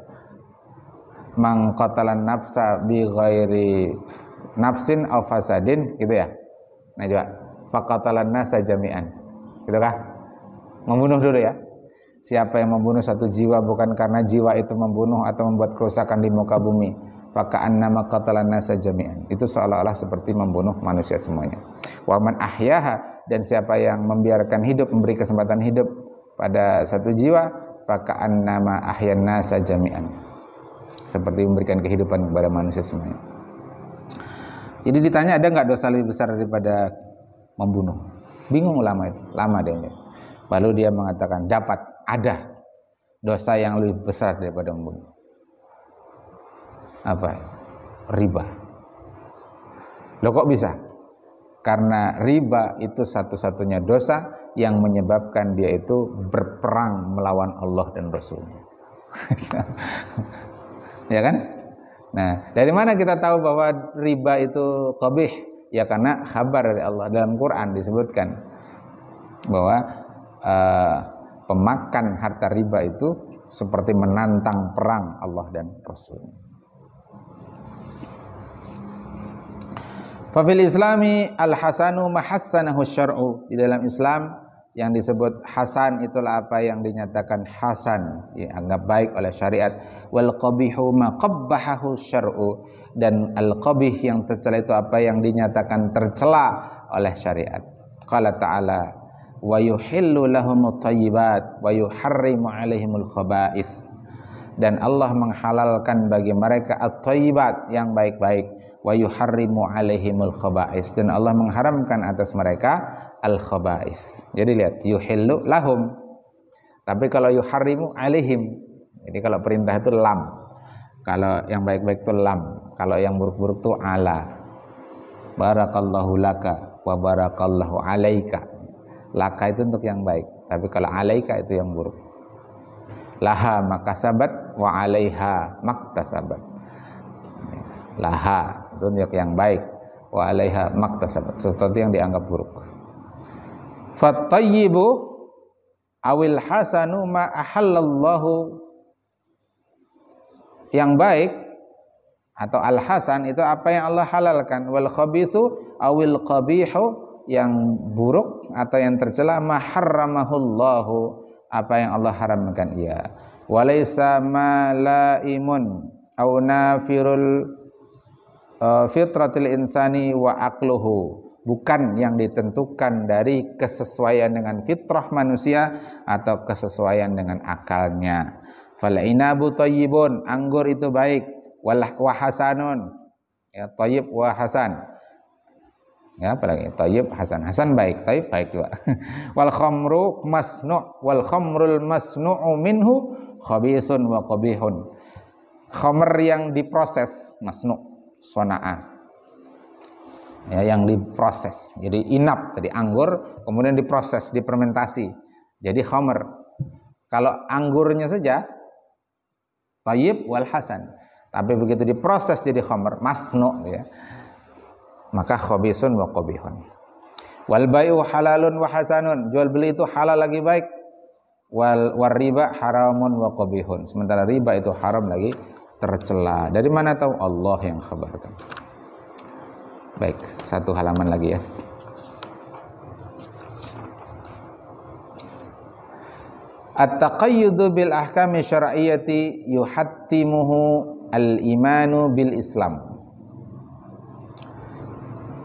man qatala nafsa bi ghairi nafsin aw fasadin, gitu ya. Nah, coba faqatalan nasa jami'an, gitu kah? Membunuh dulu ya. Siapa yang membunuh satu jiwa bukan karena jiwa itu membunuh atau membuat kerusakan di muka bumi, faka'annama qatalan nasa jami'an, itu seolah-olah seperti membunuh manusia semuanya. Wa man ahyaha, dan siapa yang membiarkan hidup, memberi kesempatan hidup pada satu jiwa, faka'annama ahyan nasa jami'an, seperti memberikan kehidupan kepada manusia semuanya. Jadi ditanya, ada nggak dosa lebih besar daripada membunuh? Bingung ulama itu, lama dia. Lalu dia mengatakan, ada dosa yang lebih besar daripada membunuh. Apa? Riba. Loh, kok bisa? Karena riba itu satu-satunya dosa yang menyebabkan dia itu berperang melawan Allah dan Rasulnya. Ya kan? Nah, dari mana kita tahu bahwa riba itu qabih? Ya karena kabar dari Allah. Dalam Quran disebutkan bahwa pemakan harta riba itu seperti menantang perang Allah dan Rasulnya. Fafil islami al-hasanu mahassanahu syar'u, di dalam Islam yang disebut hasan itulah apa yang dinyatakan hasan, dianggap baik oleh syariat. Wal qabihu ma qabbahahu syar'u, dan al qabih yang tercela itu apa yang dinyatakan tercela oleh syariat. Qala ta'ala wa yuhillu lahumut thayyibat wa yuharrimu 'alaihimul khaba'ith, dan Allah menghalalkan bagi mereka at-thayyibat, yang baik-baik, wa yuharrimu 'alaihimul khaba'ith, dan Allah mengharamkan atas mereka al-khaba'is. Jadi lihat, yuhillu lahum, tapi kalau yuharrimu 'alaihim, jadi kalau perintah itu lam, Kalau yang baik-baik itu lam, kalau yang buruk-buruk itu ala. Barakallahu laka wa barakallahu alaika. Laka itu untuk yang baik, tapi kalau alaika itu yang buruk. Laha makasabat wa alaiha maktasabat. Laha itu untuk yang baik, wa alaiha maktasabat, sesuatu yang dianggap buruk. Fattayyibu awil hasanu ma ahallallahu, yang baik atau al-hasan itu apa yang Allah halalkan. Wal khabithu awil qabihu, yang buruk atau yang tercela, ma harramahullahu, apa yang Allah haramkan. Ya, walaysa ma laimun aw nafirul fitratil insani wa aqluhu, bukan yang ditentukan dari kesesuaian dengan fitrah manusia atau kesesuaian dengan akalnya. Fal inabu thayyibun, anggur itu baik, wa hasanun, ya, thayyib wa hasan, ya, apalagi thayyib hasan, hasan baik, thayyib baik juga. Wal khamru masnu' wal khamrul masnu'u minhu khabisun wa qabihun, khamr yang diproses, masnu' sona'ah, ya, yang diproses, jadi inap tadi anggur kemudian diproses, difermentasi jadi khamr. Kalau anggurnya saja thayyib wal hasan, tapi begitu diproses jadi khamr masnu, ya, maka khabisun wa qabihun. Wal bai'u halalun wa hasanun, jual beli itu halal lagi baik. Wal riba haramun wa qabihun, sementara riba itu haram lagi tercela. Dari mana tahu? Allah yang khabarkan. Baik, satu halaman lagi ya. At-taqayyudu bil ahkami syar'iyyati yuhattimuhu al-imanu bil Islam.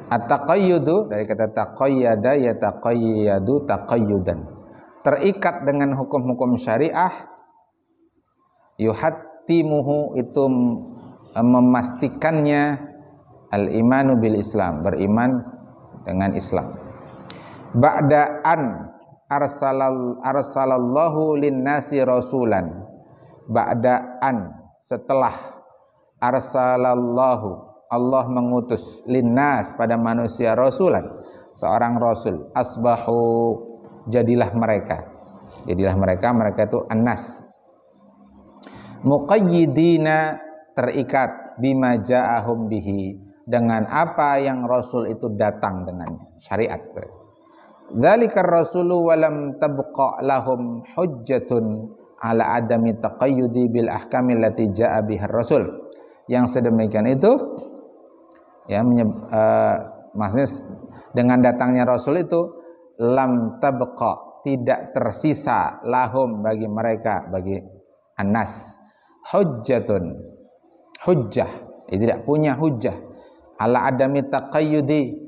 At-taqayyudu dari kata taqayyada yataqayyadu taqayyudan, terikat dengan hukum-hukum syariah. Yuhattimuhu itu memastikannya, al-imanu bil Islam, beriman dengan Islam. Ba'da an arsalallahu linnasi rasulan, ba'daan, setelah, arsalallahu, Allah mengutus, linnas, pada manusia, rasulan, seorang rasul, asbahu, jadilah mereka mereka itu annas, muqayyidina, terikat, bima ja'ahum bihi, dengan apa yang rasul itu datang dengannya, syariat. Dzalikar rasulu walam tabqa lahum hujjatun ala adami taqayyudi bil ahkami allati jaa bihar rasul. Yang sedemikian itu, ya, maksudnya dengan datangnya rasul itu, lam tabqa, tidak tersisa, lahum, bagi mereka, bagi annas, hujjatun, hujjah, tidak punya hujjah, ala adami taqayyudi,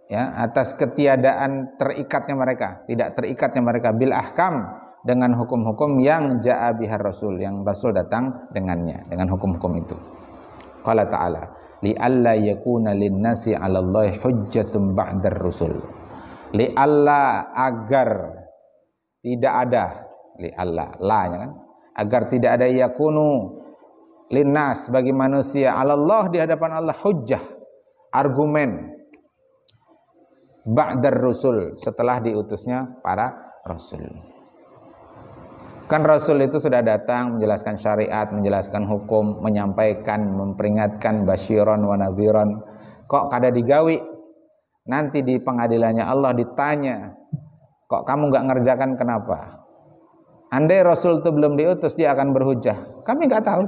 ya, atas ketiadaan terikatnya mereka, tidak terikatnya mereka, bil ahkam, dengan hukum-hukum yang jaa bihar rasul, yang rasul datang dengannya, dengan hukum-hukum itu. Qala ta'ala, li alla yakuna linnasi 'alallahi hujjatun ba'dar rusul. Li alla, agar tidak ada, li alla, la-nya kan, agar tidak ada, yakunu linnas, bagi manusia, 'alallah, di hadapan Allah, hujjah, argumen, ba'dar rusul, setelah diutusnya para rasul. Kan rasul itu sudah datang menjelaskan syariat, menjelaskan hukum, menyampaikan, memperingatkan, basyiron wa nadhiron. Kok kada digawi? Nanti di pengadilannya Allah ditanya, kok kamu nggak ngerjakan, kenapa? Andai rasul itu belum diutus, dia akan berhujah. Kami nggak tahu,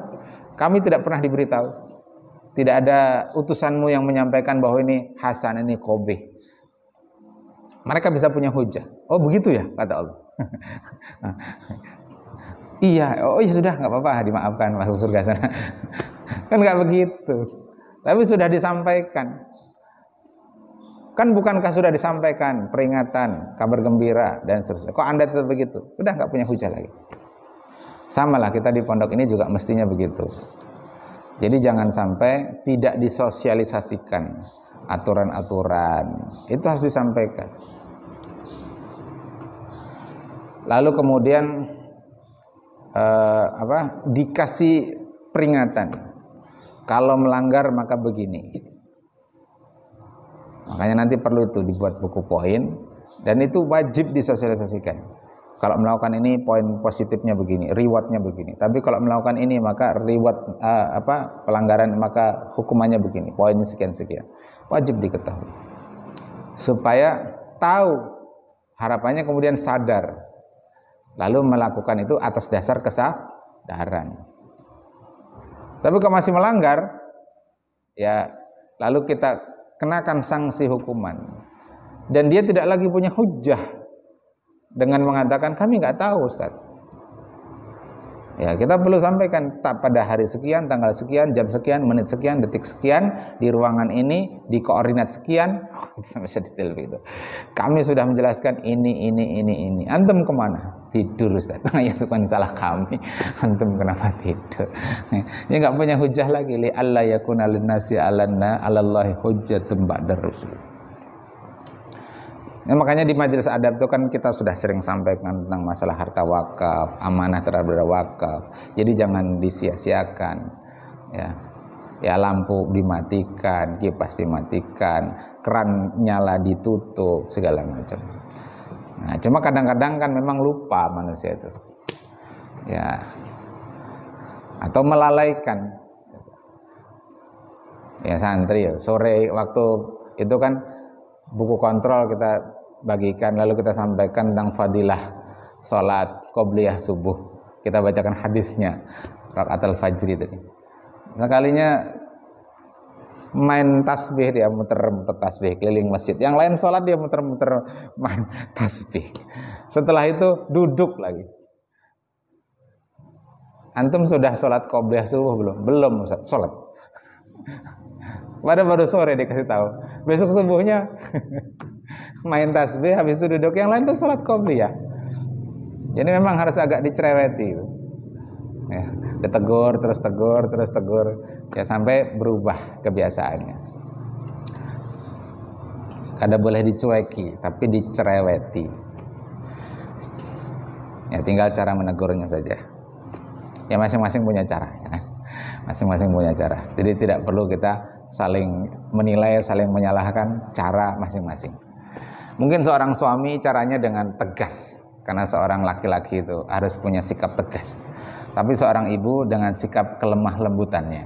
kami tidak pernah diberitahu. Tidak ada utusanmu yang menyampaikan bahwa ini hasan, ini qabih. Mereka bisa punya hujah. Oh begitu ya, kata Allah. Iya, oh iya sudah, nggak apa-apa, dimaafkan, masuk surga sana. Kan nggak begitu. Tapi sudah disampaikan. Kan bukankah sudah disampaikan peringatan, kabar gembira dan seterusnya. Kok Anda tetap begitu? Udah nggak punya hujah lagi. Sama lah kita di pondok ini juga mestinya begitu. Jadi jangan sampai tidak disosialisasikan aturan-aturan. Itu harus disampaikan. Lalu kemudian dikasih peringatan. Kalau melanggar maka begini. Makanya nanti perlu itu dibuat buku poin, dan itu wajib disosialisasikan. Kalau melakukan ini poin positifnya begini, rewardnya begini. Tapi kalau melakukan ini maka reward pelanggaran maka hukumannya begini, poinnya sekian-sekian. Wajib diketahui. Supaya tahu, harapannya kemudian sadar. Lalu melakukan itu atas dasar kesadaran. Tapi kalau masih melanggar, ya lalu kita kenakan sanksi hukuman. Dan dia tidak lagi punya hujjah dengan mengatakan kami nggak tahu Ustaz. Ya, kita perlu sampaikan pada hari sekian, tanggal sekian, jam sekian, menit sekian, detik sekian, di ruangan ini, di koordinat sekian, sampai sedetail begitu. Kami sudah menjelaskan ini. Antum kemana? Tidur Ustaz. Ya bukan salah kami. Antum kenapa tidur? Ya nggak punya hujah lagi. Li alla yakuna linnasi 'alallahi hujjatun ba'dar rusul. Ya, makanya di majelis adab itu kan kita sudah sering sampaikan tentang masalah harta wakaf, amanah terhadap wakaf. Jadi jangan disia-siakan. Ya lampu dimatikan, kipas dimatikan, keran nyala ditutup, segala macam. Nah, cuma kadang-kadang kan memang lupa manusia itu. Ya. Atau melalaikan. Ya santri ya, sore waktu itu kan buku kontrol kita bagikan, lalu kita sampaikan tentang fadilah sholat qobliyah subuh. Kita bacakan hadisnya, rakaatul fajri tadi. Sekalinya main tasbih, dia muter-muter tasbih keliling masjid. Yang lain sholat, dia muter-muter main tasbih. Setelah itu duduk lagi. Antum sudah sholat qobliyah subuh belum? Belum Ustaz, sholat. Baru sore dikasih tahu. Besok subuhnya main tasbih, habis itu duduk. Yang lain tuh sholat qobliyah. Jadi memang harus agak dicereweti. Ya, ditegur, terus tegur, ya sampai berubah kebiasaannya. Kada boleh dicueki, tapi dicereweti. Ya tinggal cara menegurnya saja. Ya masing-masing punya cara, ya kan? Masing-masing punya cara. Jadi tidak perlu kita saling menilai, saling menyalahkan cara masing-masing. Mungkin seorang suami caranya dengan tegas, karena seorang laki-laki itu harus punya sikap tegas. Tapi seorang ibu dengan sikap kelemah lembutannya.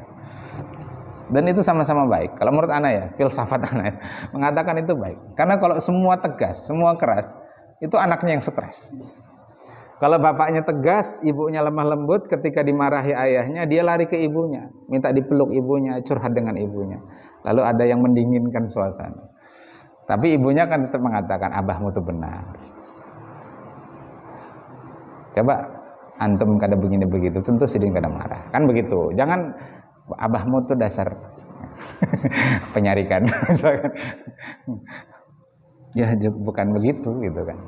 Dan itu sama-sama baik. Kalau menurut anak ya, filsafat anak mengatakan itu baik. Karena kalau semua tegas, semua keras, itu anaknya yang stres. Kalau bapaknya tegas, ibunya lemah lembut, ketika dimarahi ayahnya, dia lari ke ibunya, minta dipeluk ibunya, curhat dengan ibunya. Lalu ada yang mendinginkan suasana. Tapi ibunya kan tetap mengatakan, abahmu itu benar. Coba antum kada begini begitu, tentu sidin kada marah. Kan begitu. Jangan abahmu itu dasar penyarikan. Ya bukan begitu gitu kan.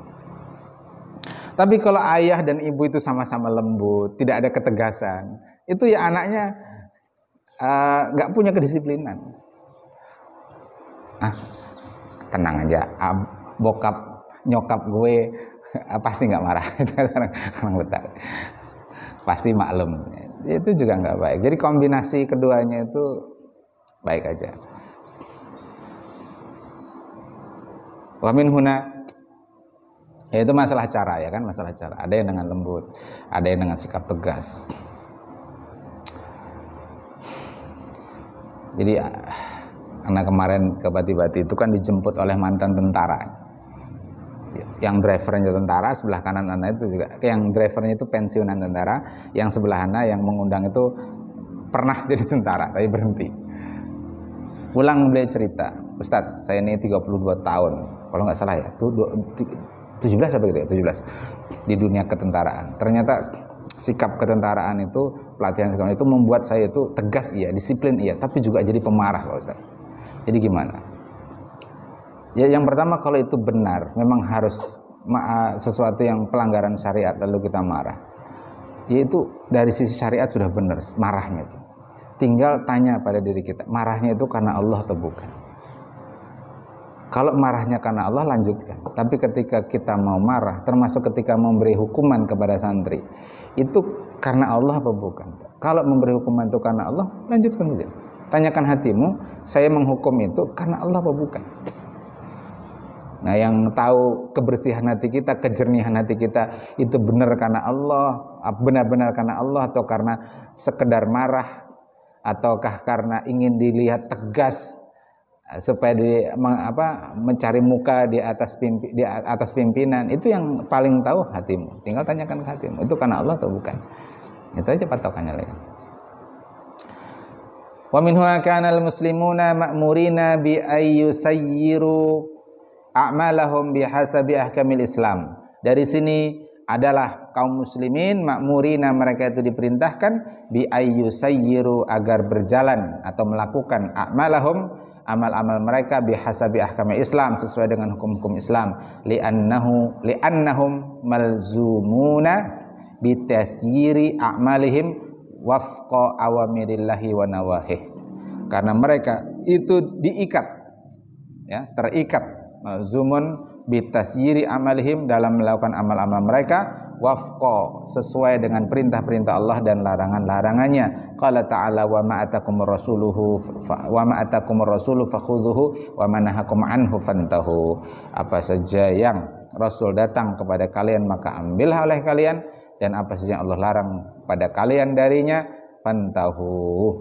Tapi kalau ayah dan ibu itu sama-sama lembut, tidak ada ketegasan, itu ya anaknya nggak punya kedisiplinan. Tenang aja, bokap nyokap gue pasti nggak marah. Orang Betawi pasti maklum. Itu juga nggak baik. Jadi kombinasi keduanya itu baik aja. Wa min huna, ya itu masalah cara ya kan, masalah cara. Ada yang dengan lembut, ada yang dengan sikap tegas. Jadi anak kemarin ke Bati-Bati itu kan dijemput oleh mantan tentara. Yang drivernya tentara, sebelah kanan anak itu juga. Yang drivernya itu pensiunan tentara, yang sebelah anak yang mengundang itu pernah jadi tentara tapi berhenti. Pulang beliau cerita, Ustadz, saya ini 32 tahun. Kalau nggak salah ya, 17 apa gitu ya, 17 di dunia ketentaraan. Ternyata sikap ketentaraan itu, pelatihan sekolah itu membuat saya itu tegas iya, disiplin iya, tapi juga jadi pemarah Pak Ustaz. Jadi gimana? Ya yang pertama, kalau itu benar, memang harus sesuatu yang pelanggaran syariat lalu kita marah. Yaitu dari sisi syariat sudah benar marahnya itu. Tinggal tanya pada diri kita, marahnya itu karena Allah atau bukan? Kalau marahnya karena Allah, lanjutkan. Tapi ketika kita mau marah, termasuk ketika memberi hukuman kepada santri, itu karena Allah apa bukan? Kalau memberi hukuman itu karena Allah, lanjutkan saja. Tanyakan hatimu, saya menghukum itu karena Allah apa bukan? Nah, yang tahu kebersihan hati kita, kejernihan hati kita, itu benar karena Allah, benar-benar karena Allah, atau karena sekedar marah, ataukah karena ingin dilihat tegas, supaya mencari muka di atas pimpinan. Itu yang paling tahu hatimu. Tinggal tanyakan ke hatimu, itu karena Allah atau bukan. Itu aja patokannya lagi. Wa minhu kana al-muslimuna ma'murina bi ayyusayyiru a'malahum bihasabi ahkamil Islam. Dari sini adalah kaum muslimin ma'murina, mereka itu diperintahkan bi ayyusayyiru, agar berjalan atau melakukan a'malahum, amal-amal mereka bihasabi ahkamil Islam, sesuai dengan hukum-hukum Islam. Li'annahum malzumuna bitasyiri a'malihim wafqa awamirillahi wa nawahih. Karena mereka itu diikat, ya, terikat, malzumun bitasyiri amalihim, dalam melakukan amal-amal mereka, wafqa, sesuai dengan perintah-perintah Allah dan larangan-larangannya. Qala ta'ala wa ma atakumur rasulu fakhudhuhu wa ma nahakum anhu fantahu. Apa saja yang Rasul datang kepada kalian, maka ambillah oleh kalian, dan apa saja yang Allah larang pada kalian darinya, fantahu,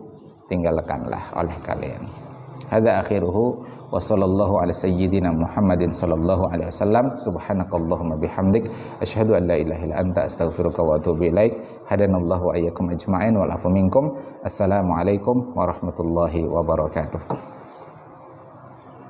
tinggalkanlah oleh kalian. Hadza akhiruhu wa sallallahu ala sayyidina Muhammadin sallallahu alaihi wasallam. Subhanakallahumma bihamdik asyhadu an la ilaha illa anta astaghfiruka wa atubu ilaik. Hadanallahu wa iyyakum ajma'in wal afu minkum. Assalamualaikum warahmatullahi wabarakatuh.